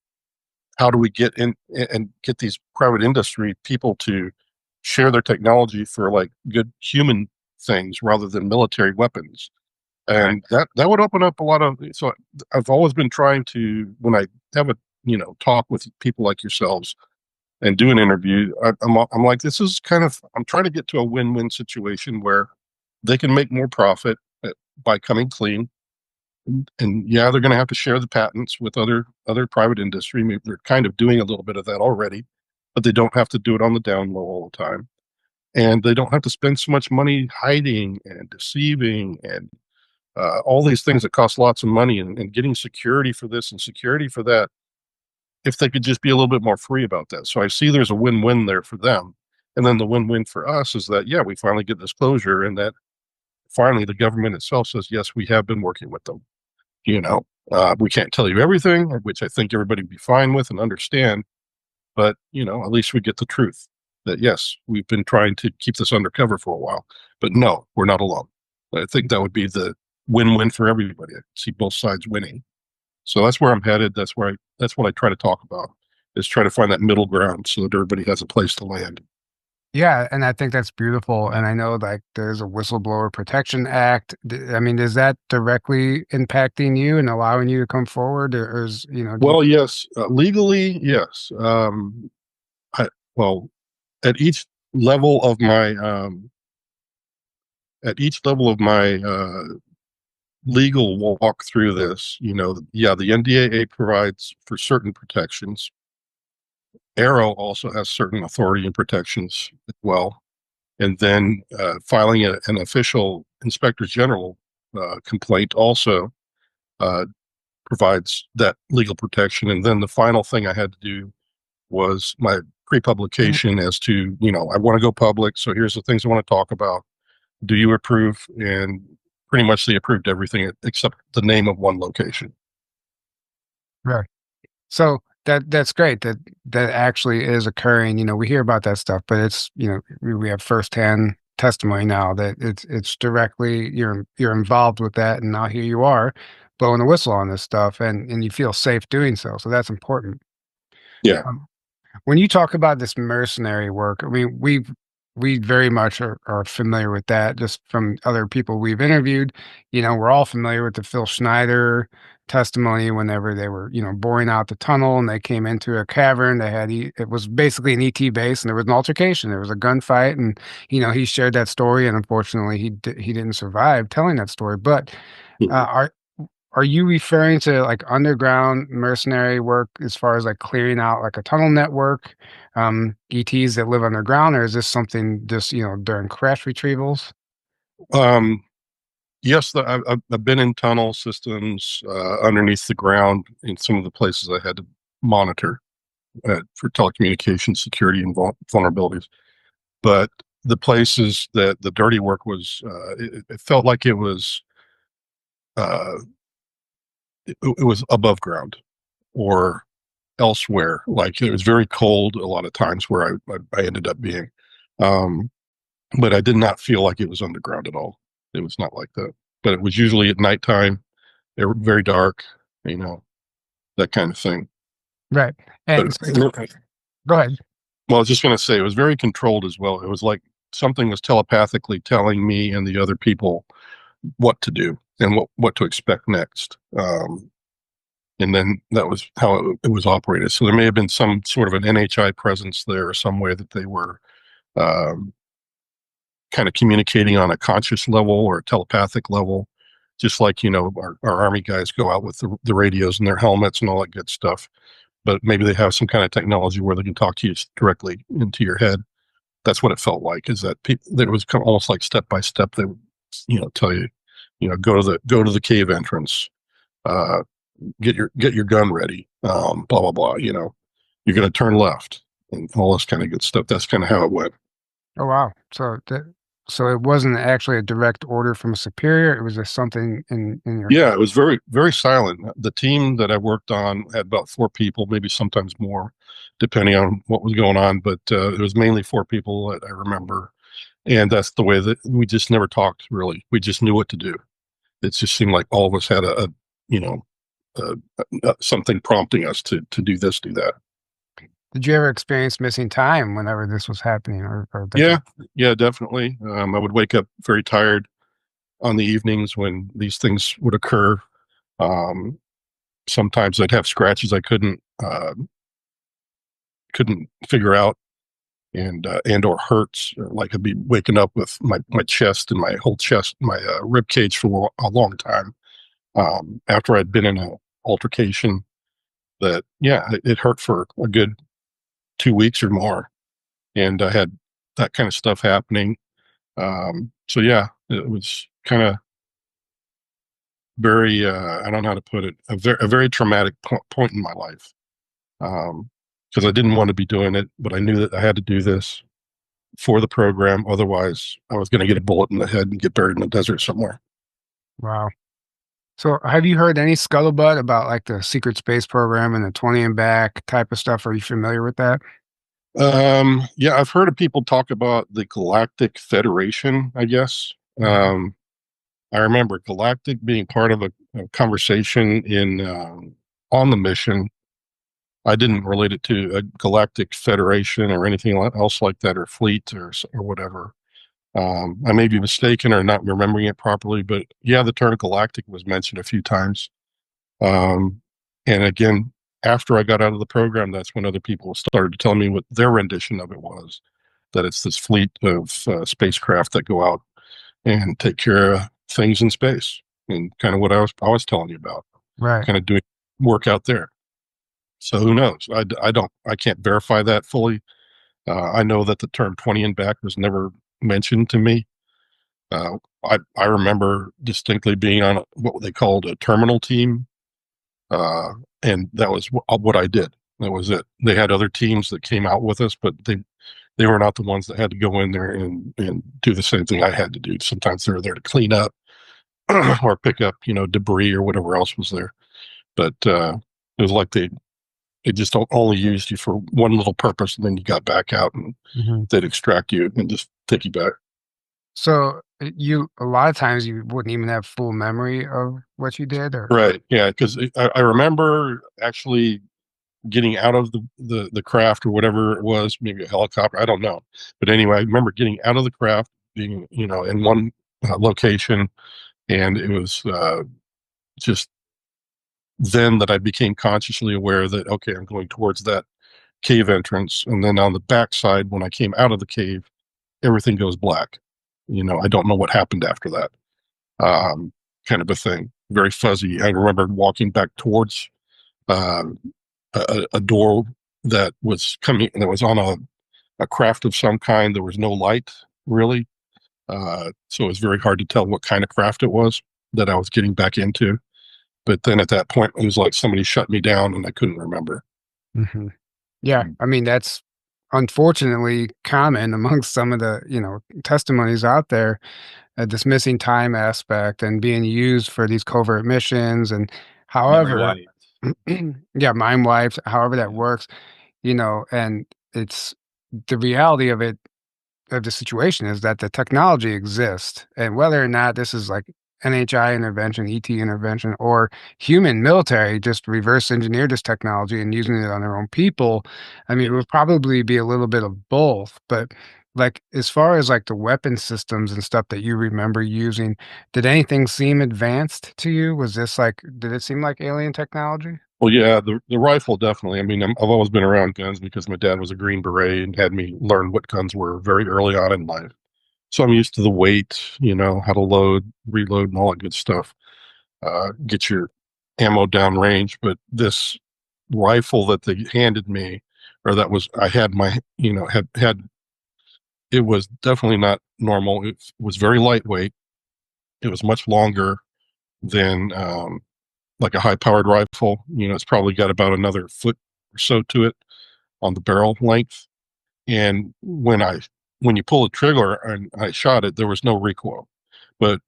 how do we get in and get these private industry people to share their technology for, like, good human things rather than military weapons. And that would open up a lot of. So I've always been trying to, when I have a talk with people like yourselves, and do an interview, I'm like, this is kind of, I'm trying to get to a win-win situation where they can make more profit by coming clean. And yeah, they're going to have to share the patents with other private industry. Maybe they're kind of doing a little bit of that already, but they don't have to do it on the down low all the time. And they don't have to spend so much money hiding and deceiving and all these things that cost lots of money, and getting security for this and security for that. If they could just be a little bit more free about that. So I see there's a win-win there for them. And then the win-win for us is that, yeah, we finally get this closure, and that finally the government itself says, yes, we have been working with them. We can't tell you everything, which I think everybody would be fine with and understand. But, at least we get the truth that, yes, we've been trying to keep this undercover for a while, but no, we're not alone. I think that would be the win-win for everybody. I see both sides winning. So that's where I'm headed. That's what I try to talk about, is try to find that middle ground so that everybody has a place to land. Yeah, and I think that's beautiful. And I know like there's a Whistleblower Protection Act. I mean, is that directly impacting you and allowing you to come forward, or is Well, yes, legally, yes. Well, at each level of my legal walk through this, yeah, the NDAA provides for certain protections. Arrow also has certain authority and protections as well. And then filing an official inspector general complaint also provides that legal protection. And then the final thing I had to do was my pre-publication as to, I want to go public. So here's the things I want to talk about. Do you approve? And pretty much they approved everything except the name of one location. Right. So that's great that actually is occurring. We hear about that stuff, but it's we have firsthand testimony now that it's directly you're involved with that, and now here you are blowing a whistle on this stuff, and you feel safe doing so. So that's important. Yeah. When you talk about this mercenary work, I mean, we very much are familiar with that just from other people we've interviewed. We're all familiar with the Phil Schneider testimony whenever they were, boring out the tunnel and they came into a cavern. It was basically an ET base, and there was an altercation. There was a gunfight, and, he shared that story, and unfortunately he didn't survive telling that story. But are you referring to like underground mercenary work as far as like clearing out like a tunnel network, ETs that live underground, or is this something just, during crash retrievals? Yes, I've been in tunnel systems underneath the ground in some of the places I had to monitor for telecommunications security and vulnerabilities. But the places that the dirty work was, it felt like it was above ground or elsewhere. Like it was very cold a lot of times where I ended up being. But I did not feel like it was underground at all. It was not like that. But it was usually at nighttime. They were very dark, that kind of thing. Right. And go ahead. Well, I was just going to say it was very controlled as well. It was like something was telepathically telling me and the other people what to do and what to expect next. And then that was how it was operated. So there may have been some sort of an NHI presence there or some way that they were kind of communicating on a conscious level or a telepathic level, just like, our Army guys go out with the radios and their helmets and all that good stuff. But maybe they have some kind of technology where they can talk to you directly into your head. That's what it felt like, is that that it was kind of almost like step by step. They would, tell you, go to the cave entrance, get your gun ready, blah, blah, blah, you're going to turn left and all this kind of good stuff. That's kind of how it went. Oh, wow. So it wasn't actually a direct order from a superior. It was just something in your. Yeah, it was very, very silent. The team that I worked on had about 4 people, maybe sometimes more, depending on what was going on. But it was mainly 4 people that I remember. And that's the way that we just never talked, really. We just knew what to do. It just seemed like all of us had something prompting us to do this, do that. Did you ever experience missing time whenever this was happening? Yeah, definitely. I would wake up very tired on the evenings when these things would occur. Sometimes I'd have scratches I couldn't couldn't figure out, and or hurts. Like I'd be waking up with my chest and my whole chest, my rib cage for a long time. After I'd been in an altercation, that it hurt for a good 2 weeks or more, and I had that kind of stuff happening. So yeah, it was kind of very I don't know how to put it, a very traumatic point in my life, because I didn't want to be doing it, but I knew that I had to do this for the program. Otherwise, I was going to get a bullet in the head and get buried in the desert somewhere. Wow. So have you heard any scuttlebutt about like the secret space program and the 20 and back type of stuff? Are you familiar with that? Yeah, I've heard of people talk about the Galactic Federation, I guess. I remember Galactic being part of a conversation in on the mission. I didn't relate it to a Galactic Federation or anything else like that, or fleet or whatever. I may be mistaken or not remembering it properly, but yeah, the term galactic was mentioned a few times. And again, after I got out of the program, that's when other people started to tell me what their rendition of it was, that it's this fleet of spacecraft that go out and take care of things in space, and kind of what I was telling you about, Right. kind of doing work out there. So who knows? I can't verify that fully. I know that the term 20 and back was never mentioned to me. I remember distinctly being on what they called a terminal team, and that was what I did. That was it. They had other teams that came out with us, but they were not the ones that had to go in there and do the same thing I had to do. Sometimes they were there to clean up or pick up, debris or whatever else was there. But it was like they just only used you for one little purpose, and then you got back out, and they'd extract you and just take you back. So a lot of times you wouldn't even have full memory of what you did, or Right. Yeah. Because I remember actually getting out of the craft or whatever it was, maybe a helicopter, I don't know. But anyway, I remember getting out of the craft, being, in one location, and it was just then that I became consciously aware that, okay, I'm going towards that cave entrance. And then on the backside, when I came out of the cave, everything goes black. I don't know what happened after that. Kind of a thing. Very fuzzy. I remember walking back towards a door that was coming, and it was on a craft of some kind. There was no light, really. So it was very hard to tell what kind of craft it was that I was getting back into. But then at that point, it was like somebody shut me down and I couldn't remember. Yeah, I mean, that's unfortunately common amongst some of the, testimonies out there, this missing time aspect and being used for these covert missions, and however, yeah, mind wipes, however that works, and it's the reality of it, of the situation is that the technology exists, and whether or not this is like NHI intervention, ET intervention, or human military just reverse engineered this technology and using it on their own people. I mean, it would probably be a little bit of both, but like as far as like the weapon systems and stuff that you remember using, did anything seem advanced to you? Was this like, did it seem like alien technology? Well, yeah, the rifle definitely. I mean, I've always been around guns because my dad was a Green Beret and had me learn what guns were very early on in life. So I'm used to the weight, how to load, reload, and all that good stuff. Get your ammo down range. But this rifle that they handed me, or that was, I had my, had, it was definitely not normal. It was very lightweight. It was much longer than like a high-powered rifle. It's probably got about another foot or so to it on the barrel length. And when you pull the trigger and I shot it, there was no recoil. But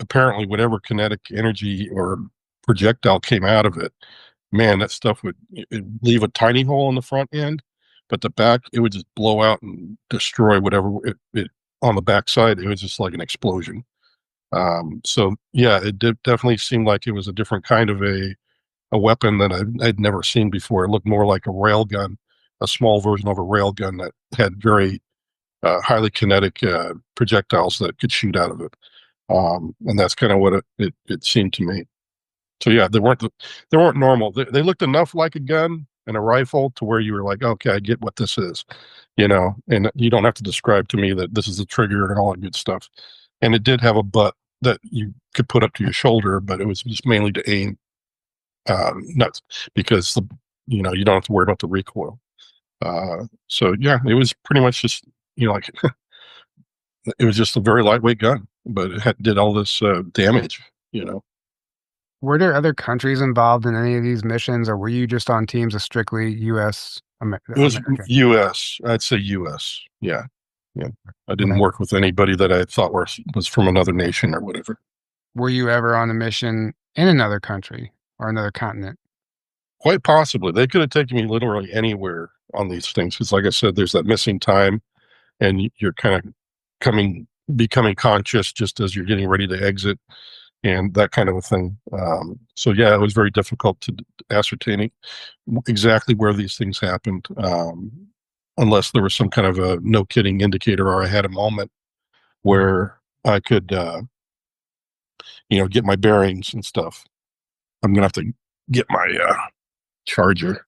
apparently whatever kinetic energy or projectile came out of it, man, that stuff would leave a tiny hole in the front end, but the back, it would just blow out and destroy whatever it on the backside. It was just like an explosion. So yeah, it did definitely seem like it was a different kind of a weapon that I'd never seen before. It looked more like a rail gun, a small version of a rail gun that had very highly kinetic projectiles that could shoot out of it. And that's kind of what it seemed to me. So yeah, they weren't normal. They looked enough like a gun, and a rifle to where you were like, okay, I get what this is, and you don't have to describe to me that this is the trigger and all that good stuff. And it did have a butt that you could put up to your shoulder, but it was just mainly to aim, not because you don't have to worry about the recoil. So yeah, it was pretty much just like it was just a very lightweight gun, but it did all this damage. Were there other countries involved in any of these missions, or were you just on teams of strictly U.S. It was American? U.S. I'd say U.S. Yeah. I didn't Okay. work with anybody that I thought was from another nation or whatever. Were you ever on a mission in another country or another continent? Quite possibly. They could have taken me literally anywhere on these things. Because like I said, there's that missing time, and you're kind of becoming conscious just as you're getting ready to exit and that kind of a thing. So yeah, it was very difficult to ascertain exactly where these things happened, unless there was some kind of a no kidding indicator, or I had a moment where I could, get my bearings and stuff. I'm gonna have to get my charger.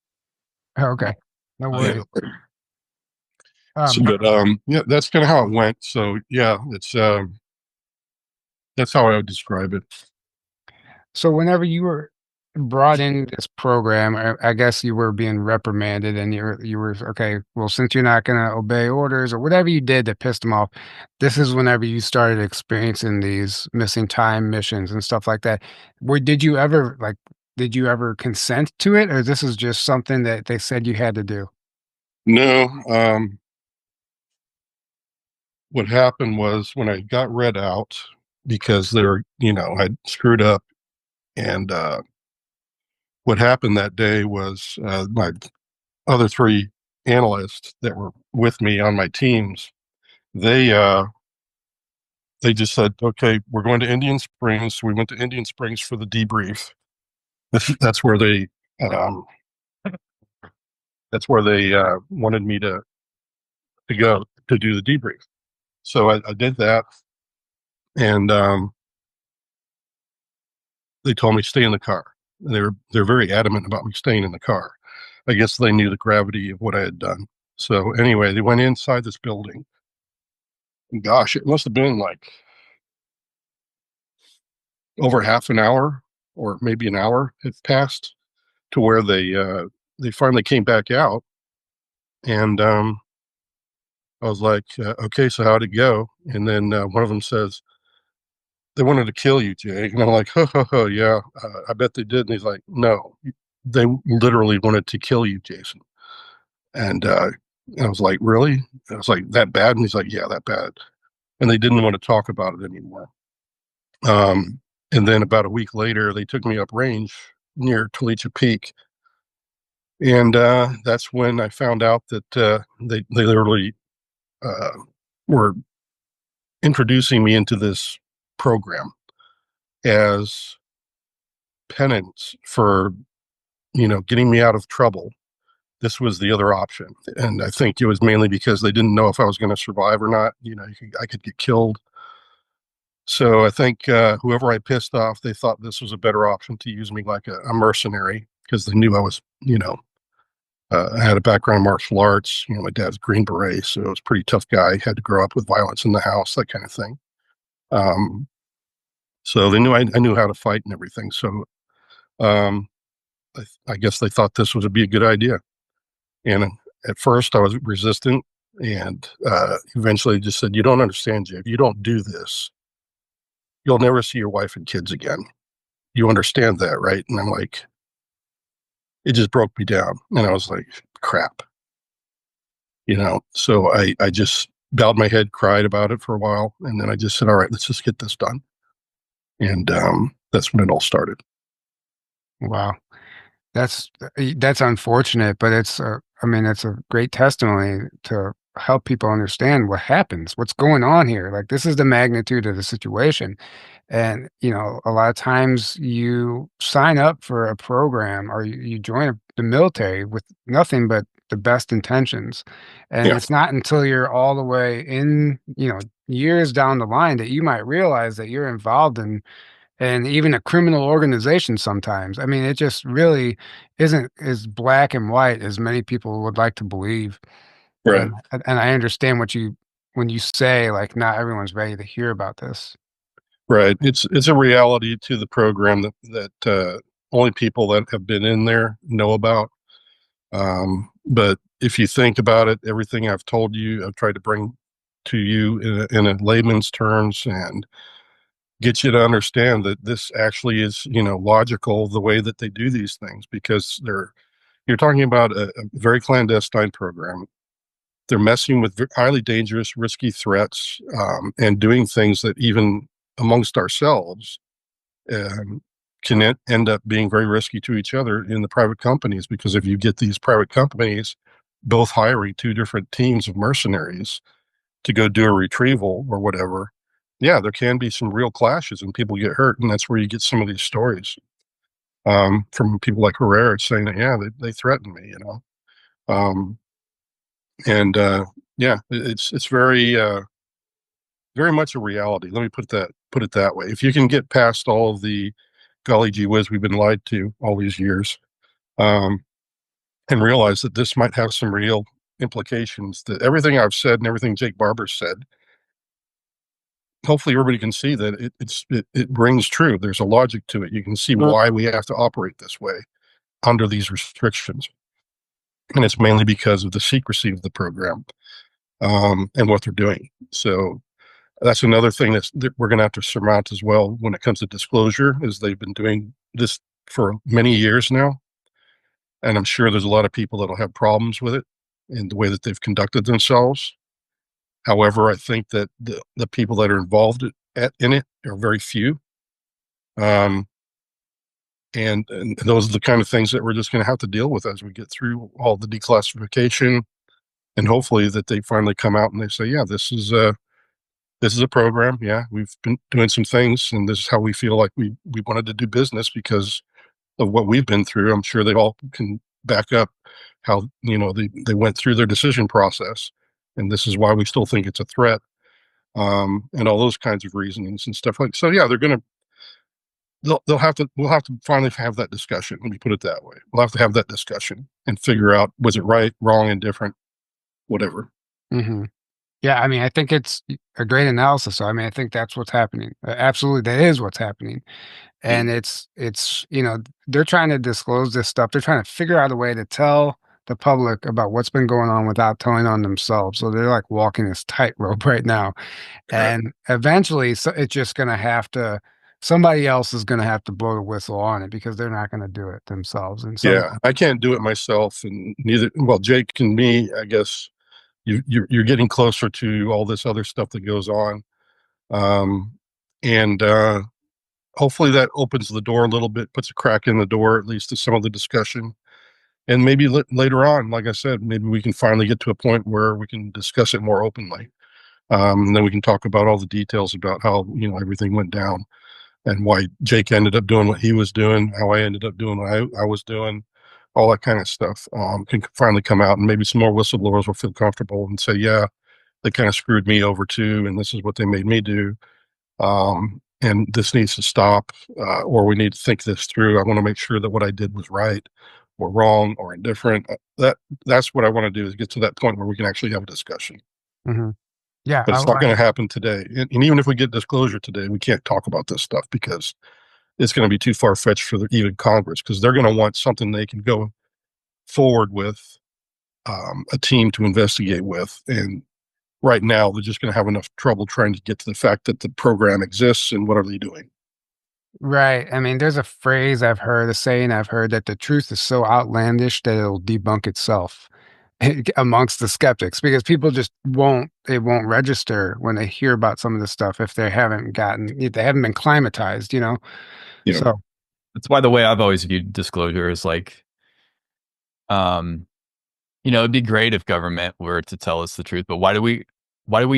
Oh, okay. No worries. Yeah, that's kind of how it went. So yeah, it's that's how I would describe it. So whenever you were brought in this program, I guess you were being reprimanded, and you were okay. Well, since you're not going to obey orders or whatever you did that pissed them off, this is whenever you started experiencing these missing time missions and stuff like that. Did you ever Did you ever consent to it, or this is just something that they said you had to do? No, what happened was when I got read out because they were, I'd screwed up, and what happened that day was my other three analysts that were with me on my teams, they just said, okay, we're going to Indian Springs. So we went to Indian Springs for the debrief. That's where they wanted me to go to do the debrief. So I did that, and they told me stay in the car. And they're very adamant about me staying in the car. I guess they knew the gravity of what I had done. So anyway, they went inside this building. And gosh, it must have been like over half an hour or maybe an hour had passed to where they finally came back out. And I was like, okay, so how'd it go? And then one of them says, they wanted to kill you, Jay. And I'm like, ho, yeah, I bet they did. And he's like, no, they literally wanted to kill you, Jason. And I was like, really? I was like, that bad? And he's like, yeah, that bad. And they didn't want to talk about it anymore. And then about a week later, they took me up range near Talicha Peak. And that's when I found out that they literally were introducing me into this program as penance for, getting me out of trouble. This was the other option. And I think it was mainly because they didn't know if I was going to survive or not. I could get killed. So I think whoever I pissed off, they thought this was a better option to use me like a mercenary, because they knew I was, I had a background in martial arts. My dad's Green Beret, so I was a pretty tough guy. Had to grow up with violence in the house, that kind of thing. So they knew I knew how to fight and everything. So I guess they thought this would be a good idea. And at first I was resistant, and eventually just said, you don't understand, Jay. If you don't do this, you'll never see your wife and kids again. You understand that, right? And I'm like, it just broke me down. And I was like, crap. So I just bowed my head, cried about it for a while. And then I just said, all right, let's just get this done. And that's when it all started. Wow. That's unfortunate, but it's it's a great testimony to help people understand what happens, what's going on here. Like, this is the magnitude of the situation. And, a lot of times you sign up for a program, or you join the military with nothing but the best intentions. And Yeah. it's not until you're all the way in, years down the line, that you might realize that you're involved in and even a criminal organization sometimes. I mean, it just really isn't as black and white as many people would like to believe. Right. And I understand when you say, like, not everyone's ready to hear about this. Right. It's a reality to the program that only people that have been in there know about. But if you think about it, everything I've told you, I've tried to bring to you in a layman's terms and get you to understand that this actually is, logical the way that they do these things, because you're talking about a very clandestine program. They're messing with highly dangerous, risky threats, and doing things that even amongst ourselves um, can end up being very risky to each other in the private companies. Because if you get these private companies both hiring two different teams of mercenaries to go do a retrieval or whatever, yeah, there can be some real clashes and people get hurt. And that's where you get some of these stories from people like Herrera saying that, yeah, they threatened me, Um, and yeah, it's very much a reality. Let me put it that way. If you can get past all of the golly gee whiz, we've been lied to all these years, um, and realize that this might have some real implications, that everything I've said and everything Jake Barber said, hopefully everybody can see that it rings true. There's a logic to it. You can see why we have to operate this way under these restrictions. And it's mainly because of the secrecy of the program, and what they're doing. So that's another thing that we're going to have to surmount as well when it comes to disclosure, is they've been doing this for many years now. And I'm sure there's a lot of people that'll have problems with it in the way that they've conducted themselves. However, I think that the people that are involved in it are very few. Um, and those are the kind of things that we're just going to have to deal with as we get through all the declassification, and hopefully that they finally come out and they say, yeah, this is a program. Yeah, we've been doing some things, and this is how we feel like we wanted to do business because of what we've been through. I'm sure they all can back up how, they went through their decision process, and this is why we still think it's a threat, and all those kinds of reasonings and stuff like. So yeah, we'll have to finally have that discussion. Let me put it that way. We'll have to have that discussion and figure out, was it right, wrong, indifferent, whatever. Mm-hmm. Yeah, I mean, I think it's a great analysis. So, I mean, I think that's what's happening. Absolutely, that is what's happening. And it's they're trying to disclose this stuff. They're trying to figure out a way to tell the public about what's been going on without telling on themselves. So they're like walking this tightrope right now. And eventually, so it's just going to have to, somebody else is going to have to blow the whistle on it, because they're not going to do it themselves. And so, Yeah, I can't do it myself, and neither. Well, Jake and me, I guess you're getting closer to all this other stuff that goes on, um, and hopefully that opens the door a little bit, puts a crack in the door at least to some of the discussion, and maybe later on, like I said, maybe we can finally get to a point where we can discuss it more openly, and then we can talk about all the details about how everything went down, and why Jake ended up doing what he was doing, how I ended up doing what I was doing, all that kind of stuff can finally come out, and maybe some more whistleblowers will feel comfortable and say, yeah, they kind of screwed me over too, and this is what they made me do, and this needs to stop, or we need to think this through. I want to make sure that what I did was right or wrong or indifferent. That's what I want to do, is get to that point where we can actually have a discussion. mhm. Yeah, But it's not going to happen today. And even if we get disclosure today, we can't talk about this stuff because it's going to be too far fetched for even Congress, because they're going to want something they can go forward with, a team to investigate with. And right now, they're just going to have enough trouble trying to get to the fact that the program exists and what are they doing. right. I mean, there's a phrase I've heard, a saying I've heard, that the truth is so outlandish that it'll debunk itself amongst the skeptics, because people just won't register when they hear about some of this stuff if they haven't been climatized, Yeah. So, That's why the way I've always viewed disclosure is like, it'd be great if government were to tell us the truth, but why do we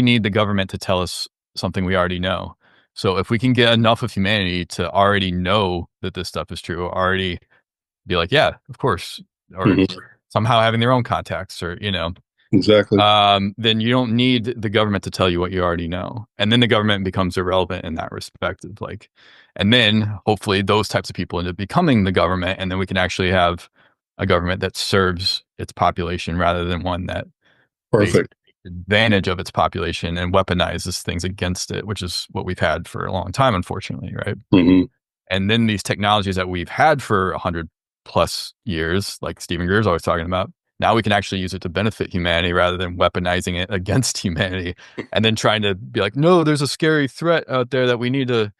need the government to tell us something we already know? So if we can get enough of humanity to already know that this stuff is true, already be like, yeah, of course, or somehow having their own contacts, or Exactly. then you don't need the government to tell you what you already know. And then the government becomes irrelevant in that respect of like, and then hopefully those types of people end up becoming the government. And then we can actually have a government that serves its population rather than one that basically Perfect. takes advantage of its population and weaponizes things against it, which is what we've had for a long time, unfortunately. Right. Hmm. And then these technologies that we've had for 100+ years, like Stephen Greer's always talking about, now we can actually use it to benefit humanity rather than weaponizing it against humanity and then trying to be like, no, there's a scary threat out there that we need to,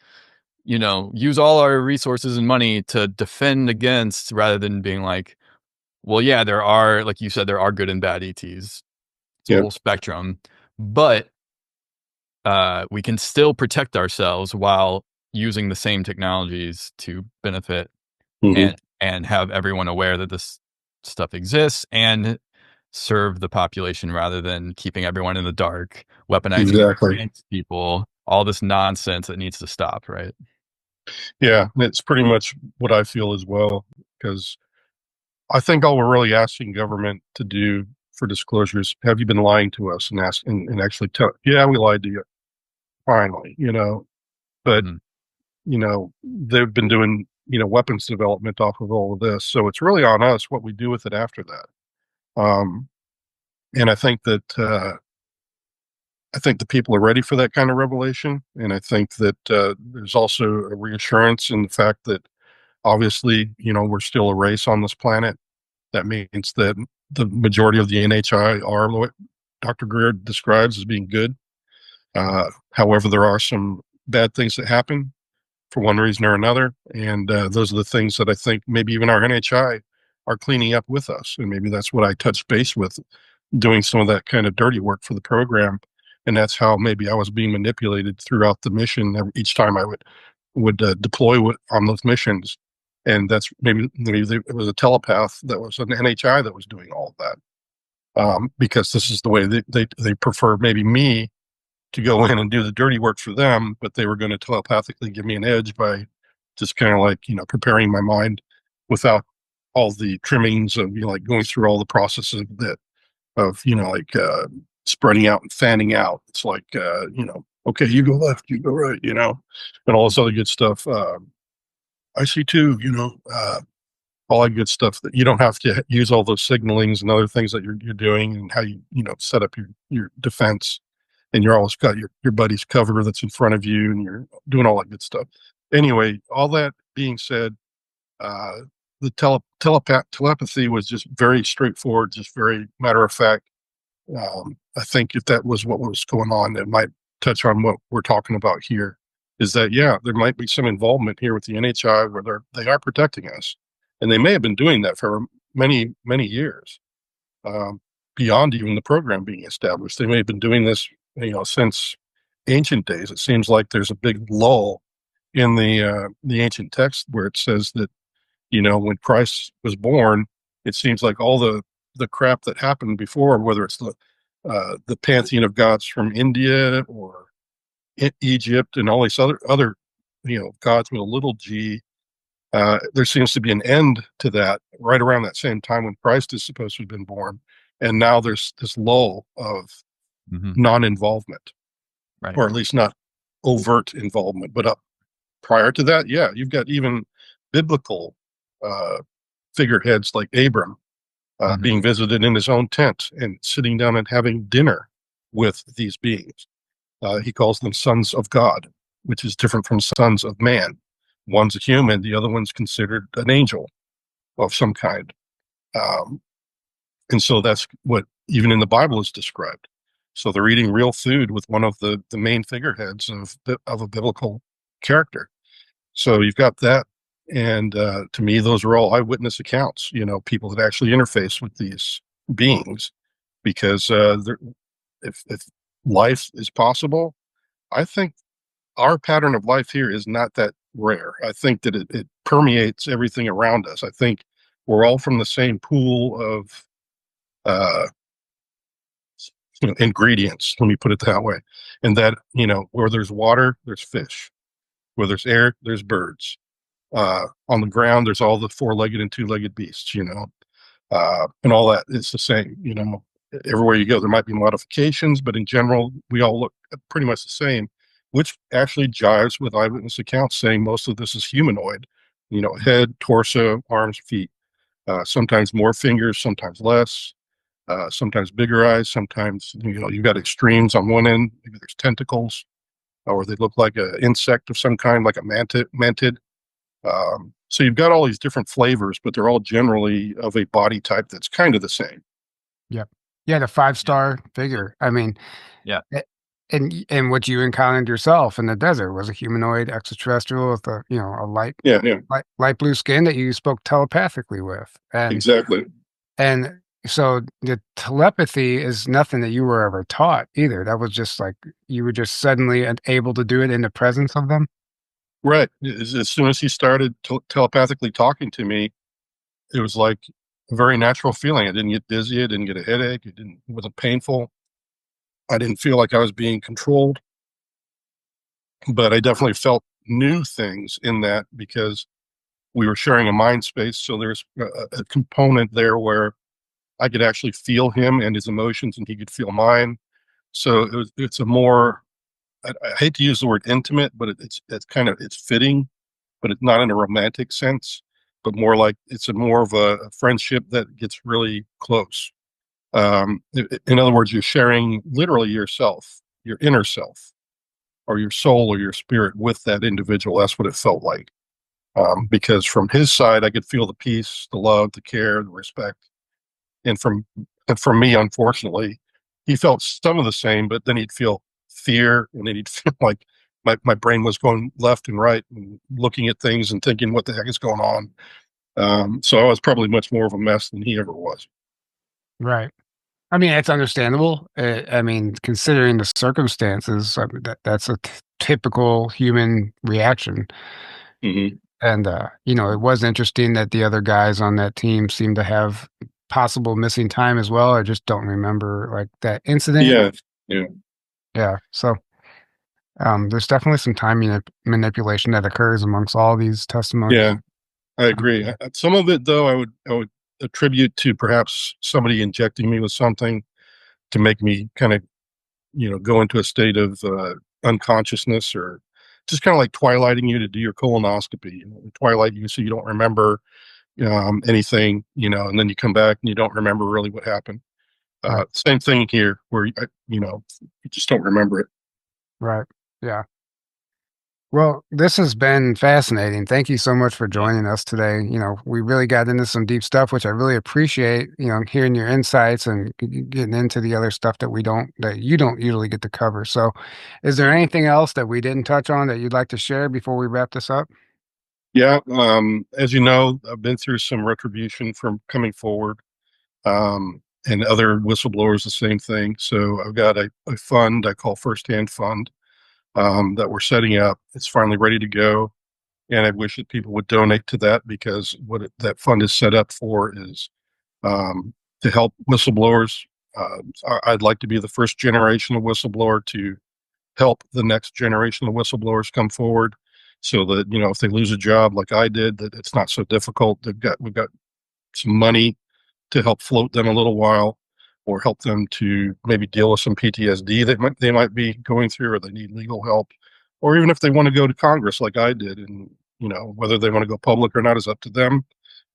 use all our resources and money to defend against, rather than being like, well, yeah, there are, like you said, there are good and bad ETs. It's a Yep. whole spectrum, but we can still protect ourselves while using the same technologies to benefit Hmm. and have everyone aware that this stuff exists and serve the population rather than keeping everyone in the dark, weaponizing it Exactly. against people, all this nonsense that needs to stop, right? Yeah, it's pretty much what I feel as well, because I think all we're really asking government to do for disclosures, have you been lying to us, and ask and actually tell, yeah, we lied to you. Finally, but Mhm. they've been doing, weapons development off of all of this. So it's really on us what we do with it after that. Um, and I think the people are ready for that kind of revelation. And I think that there's also a reassurance in the fact that obviously, we're still a race on this planet. That means that the majority of the NHI are what Dr. Greer describes as being good. However, there are some bad things that happen for one reason or another. And those are the things that I think maybe even our NHI are cleaning up with us. And maybe that's what I touched base with, doing some of that kind of dirty work for the program. And that's how maybe I was being manipulated throughout the mission each time I would deploy on those missions. And that's maybe it was a telepath that was an NHI that was doing all of that, because this is the way they prefer maybe me to go in and do the dirty work for them, but they were going to telepathically give me an edge by just kind of like, preparing my mind without all the trimmings of, like going through all the processes of, spreading out and fanning out. It's like, okay, you go left, you go right, and all this other good stuff. I see too, all that good stuff that you don't have to use all those signalings and other things that you're doing, and how you, set up your defense, and you're always got your buddy's cover that's in front of you, and you're doing all that good stuff. Anyway, all that being said, uh, the telepathy was just very straightforward, just very matter of fact. I think if that was what was going on, it might touch on what we're talking about here. Is that, yeah, there might be some involvement here with the NHI where they are protecting us, and they may have been doing that for many years, um, beyond even the program being established. They may have been doing this, since ancient days. It seems like there's a big lull in the ancient text where it says that, when Christ was born, it seems like all the crap that happened before, whether it's the pantheon of gods from India or Egypt and all these other gods with a little g, there seems to be an end to that right around that same time when Christ is supposed to have been born, and now there's this lull of Mhm. non-involvement, Right. or at least not overt involvement. But prior to that, yeah, you've got even biblical uh, figureheads like Abram Mhm. being visited in his own tent and sitting down and having dinner with these beings. He calls them sons of God, which is different from sons of man. One's a human, the other one's considered an angel of some kind. Um, and so that's what even in the Bible is described. So they're eating real food with one of the main figureheads of a biblical character. So you've got that. And to me, those are all eyewitness accounts, people that actually interface with these beings, because if life is possible, I think our pattern of life here is not that rare. I think that it permeates everything around us. I think we're all from the same pool of uh, ingredients. Let me put it that way. And that, where there's water, there's fish. Where there's air, there's birds. On the ground, there's all the four-legged and two-legged beasts, and all that is the same, everywhere you go, there might be modifications, but in general, we all look pretty much the same, which actually jives with eyewitness accounts saying most of this is humanoid, head, torso, arms, feet, sometimes more fingers, sometimes less, sometimes bigger eyes, sometimes, you've got extremes on one end, maybe there's tentacles, or they look like an insect of some kind, like a mantid. So you've got all these different flavors, but they're all generally of a body type that's kind of the same. Yep. Yeah, the 5-star figure. I mean, Yeah. And what you encountered yourself in the desert was a humanoid extraterrestrial with a Yeah, light blue skin that you spoke telepathically with. And exactly. and so the telepathy is nothing that you were ever taught either. That was just like you were just suddenly able to do it in the presence of them. Right. As soon as he started telepathically talking to me, it was like a very natural feeling. I didn't get dizzy. I didn't get a headache. It wasn't painful. I didn't feel like I was being controlled, but I definitely felt new things in that because we were sharing a mind space. So there's a component there where I could actually feel him and his emotions, and he could feel mine. So it's a more, I hate to use the word intimate, but it's fitting, but it's not in a romantic sense, but more like it's more of a friendship that gets really close. In other words, you're sharing literally yourself, your inner self, or your soul or your spirit with that individual. That's what it felt like. Because from his side, I could feel the peace, the love, the care, the respect. And from me, unfortunately, he felt some of the same, but then he'd feel fear, and then he'd feel like my brain was going left and right and looking at things and thinking, what the heck is going on? So I was probably much more of a mess than he ever was. Right. I mean, it's understandable. I mean, considering the circumstances, I mean, that's a typical human reaction. Mm-hmm. And, it was interesting that the other guys on that team seemed to have possible missing time as well. I just don't remember like that incident. Yeah. Yeah. So, there's definitely some time manipulation that occurs amongst all these testimonies. Yeah, I agree. Some of it, though, I would attribute to perhaps somebody injecting me with something to make me kind of, go into a state of unconsciousness, or just kind of like twilighting you to do your colonoscopy, twilight you so you don't remember anything, and then you come back and you don't remember really what happened. Right. Same thing here, where you just don't remember it. Right. Yeah. Well, this has been fascinating. Thank you so much for joining us today. We really got into some deep stuff, which I really appreciate, hearing your insights and getting into the other stuff that you don't usually get to cover. So, is there anything else that we didn't touch on that you'd like to share before we wrap this up? Yeah. As you know, I've been through some retribution from coming forward, and other whistleblowers, the same thing. So I've got a fund I call First Hand Fund, that we're setting up. It's finally ready to go. And I wish that people would donate to that, because that fund is set up for is to help whistleblowers. I'd like to be the first generation of whistleblower to help the next generation of whistleblowers come forward, so that, if they lose a job like I did, that it's not so difficult. We've got some money to help float them a little while, or help them to maybe deal with some PTSD that they might be going through, or they need legal help, or even if they want to go to Congress like I did, and whether they want to go public or not is up to them.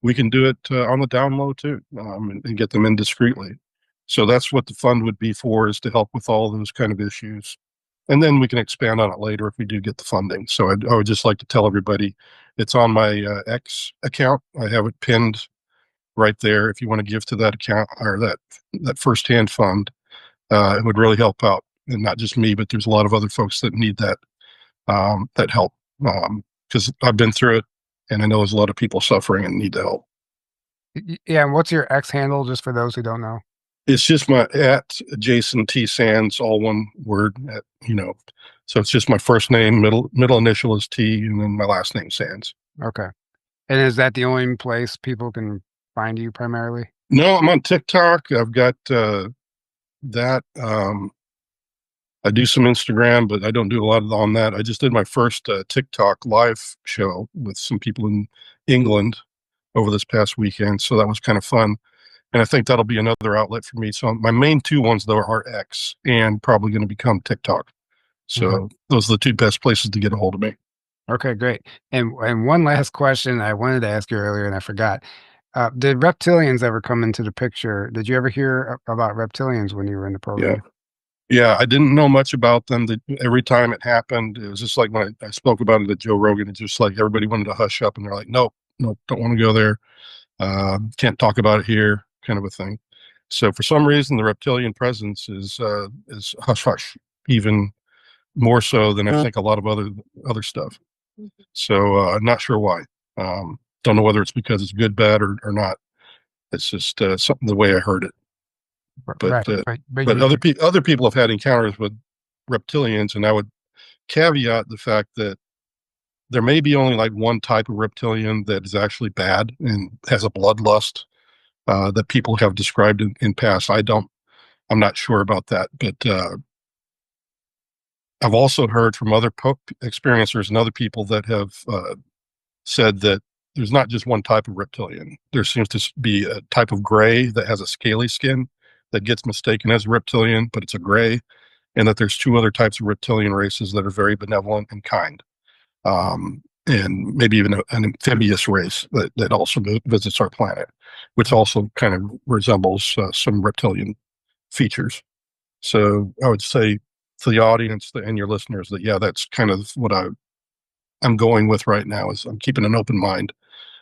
We can do it on the down low too, and get them in discreetly. So that's what the fund would be for, is to help with all those kind of issues. And then we can expand on it later if we do get the funding. So I would just like to tell everybody, it's on my X account. I have it pinned right there. If you want to give to that account, or that First Hand Fund, it would really help out, and not just me, but there's a lot of other folks that need that help, because I've been through it, and I know there's a lot of people suffering and need the help. Yeah. And what's your X handle, just for those who don't know? It's just my at Jason T. Sands, all one word. So it's just my first name, middle initial is T, and then my last name Sands. Okay. And is that the only place people can find you primarily? No, I'm on TikTok. I've got that. I do some Instagram, but I don't do a lot on that. I just did my first TikTok live show with some people in England over this past weekend, so that was kind of fun. And I think that'll be another outlet for me. So my main two ones, though, are X and probably going to become TikTok. So those are the two best places to get a hold of me. Okay, great. And one last question I wanted to ask you earlier and I forgot. Did reptilians ever come into the picture? Did you ever hear about reptilians when you were in the program? Yeah, I didn't know much about them. Every time it happened, it was just like when I spoke about it at Joe Rogan, it's just like everybody wanted to hush up and they're like, nope, don't want to go there. Can't talk about it here, kind of a thing. So for some reason, the reptilian presence is hush hush, even more so than I think a lot of other stuff. So I'm not sure why. Don't know whether it's because it's good, bad, or not. It's just something the way I heard it. But other people have had encounters with reptilians, and I would caveat the fact that there may be only like one type of reptilian that is actually bad and has a bloodlust that people have described in past. I'm not sure about that, but I've also heard from other experiencers and other people that have said that there's not just one type of reptilian. There seems to be a type of gray that has a scaly skin that gets mistaken as a reptilian, but it's a gray, and that there's two other types of reptilian races that are very benevolent and kind, and maybe even an amphibious race that also visits our planet, which also kind of resembles some reptilian features. So I would say to the audience and your listeners that, yeah, that's kind of what I'm going with right now, is I'm keeping an open mind.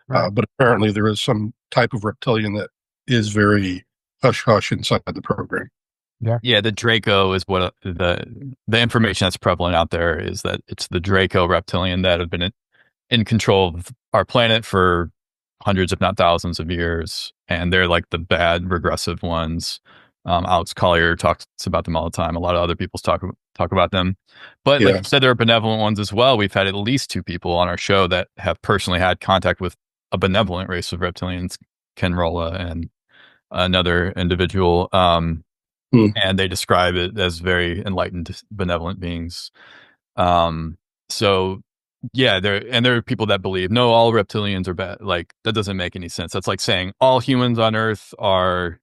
But apparently there is some type of reptilian that is very hush-hush inside the program. Yeah, the Draco is what the information that's prevalent out there is that it's the Draco reptilian that have been in control of our planet for hundreds, if not thousands of years. And they're like the bad, regressive ones. Alex Collier talks about them all the time. A lot of other people talk about them. But like you said, there are benevolent ones as well. We've had at least two people on our show that have personally had contact with a benevolent race of reptilians, Ken Rolla and another individual. And they describe it as very enlightened, benevolent beings. So yeah, there are people that believe, no, all reptilians are bad. Like, that doesn't make any sense. That's like saying all humans on Earth are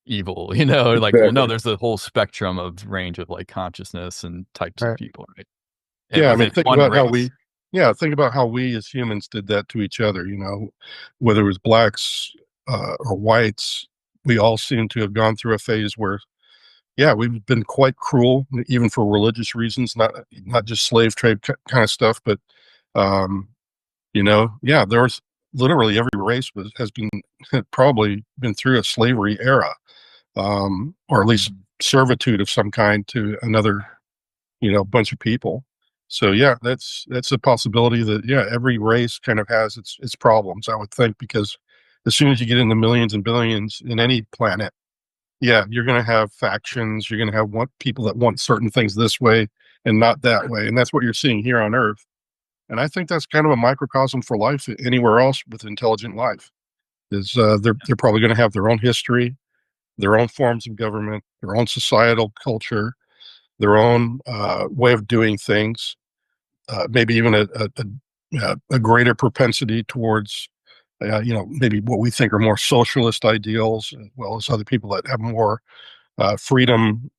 evil, like, well, no, there's the whole spectrum of range of like consciousness and types of people, right? Yeah, I mean, think about how we as humans did that to each other, whether it was blacks or whites, we all seem to have gone through a phase where, we've been quite cruel, even for religious reasons, not just slave trade kind of stuff, but, there's literally every race has probably been through a slavery era, or at least servitude of some kind to another, bunch of people. So that's a possibility that every race kind of has its problems, I would think, because as soon as you get into millions and billions in any planet, you're going to have factions. You're going to have people that want certain things this way and not that way, and that's what you're seeing here on Earth. And I think that's kind of a microcosm for life anywhere else with intelligent life. Is they're probably going to have their own history, their own forms of government, their own societal culture, their own way of doing things. Maybe even a greater propensity towards, maybe what we think are more socialist ideals, as well as other people that have more freedom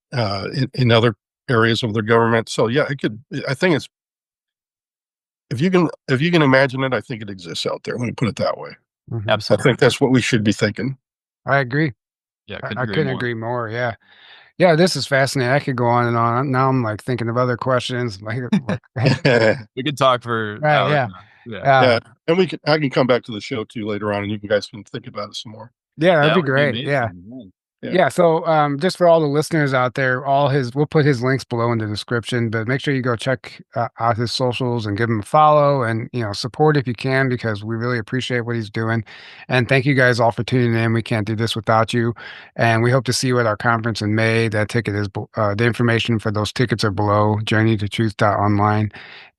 in other areas of their government. So I think it's, if you can imagine it, I think it exists out there. Let me put it that way. Absolutely. I think that's what we should be thinking. I agree. Yeah, I couldn't agree more. Yeah, this is fascinating. I could go on and on. Now I'm like thinking of other questions. We could talk for hours. Yeah, and I can come back to the show too later on, and you guys can think about it some more. Yeah, that'd be great. Yeah. So just for all the listeners out there, we'll put his links below in the description, but make sure you go check out his socials and give him a follow and, support if you can, because we really appreciate what he's doing. And thank you guys all for tuning in. We can't do this without you. And we hope to see you at our conference in May. That ticket is, the information for those tickets are below, journeytotruth.online.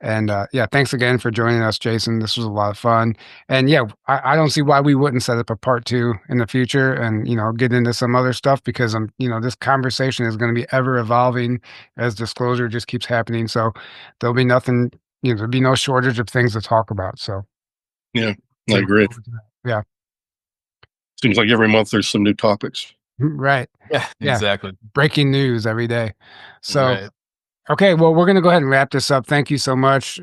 And thanks again for joining us, Jason. This was a lot of fun. And I don't see why we wouldn't set up a part 2 in the future and, get into some other stuff, because this conversation is going to be ever evolving as disclosure just keeps happening. So there'll be nothing, there'll be no shortage of things to talk about. So I agree. Yeah. Seems like every month there's some new topics. Right. Yeah, Yeah. exactly. Breaking news every day. So, Right. okay, well, we're going to go ahead and wrap this up. Thank you so much.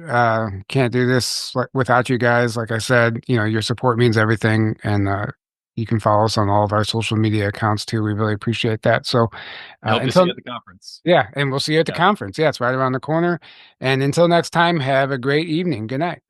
Can't do this without you guys. Like I said, your support means everything. And you can follow us on all of our social media accounts too. We really appreciate that. So I hope to see you at the conference. Yeah, and we'll see you at the conference. Yeah, it's right around the corner. And until next time, have a great evening. Good night.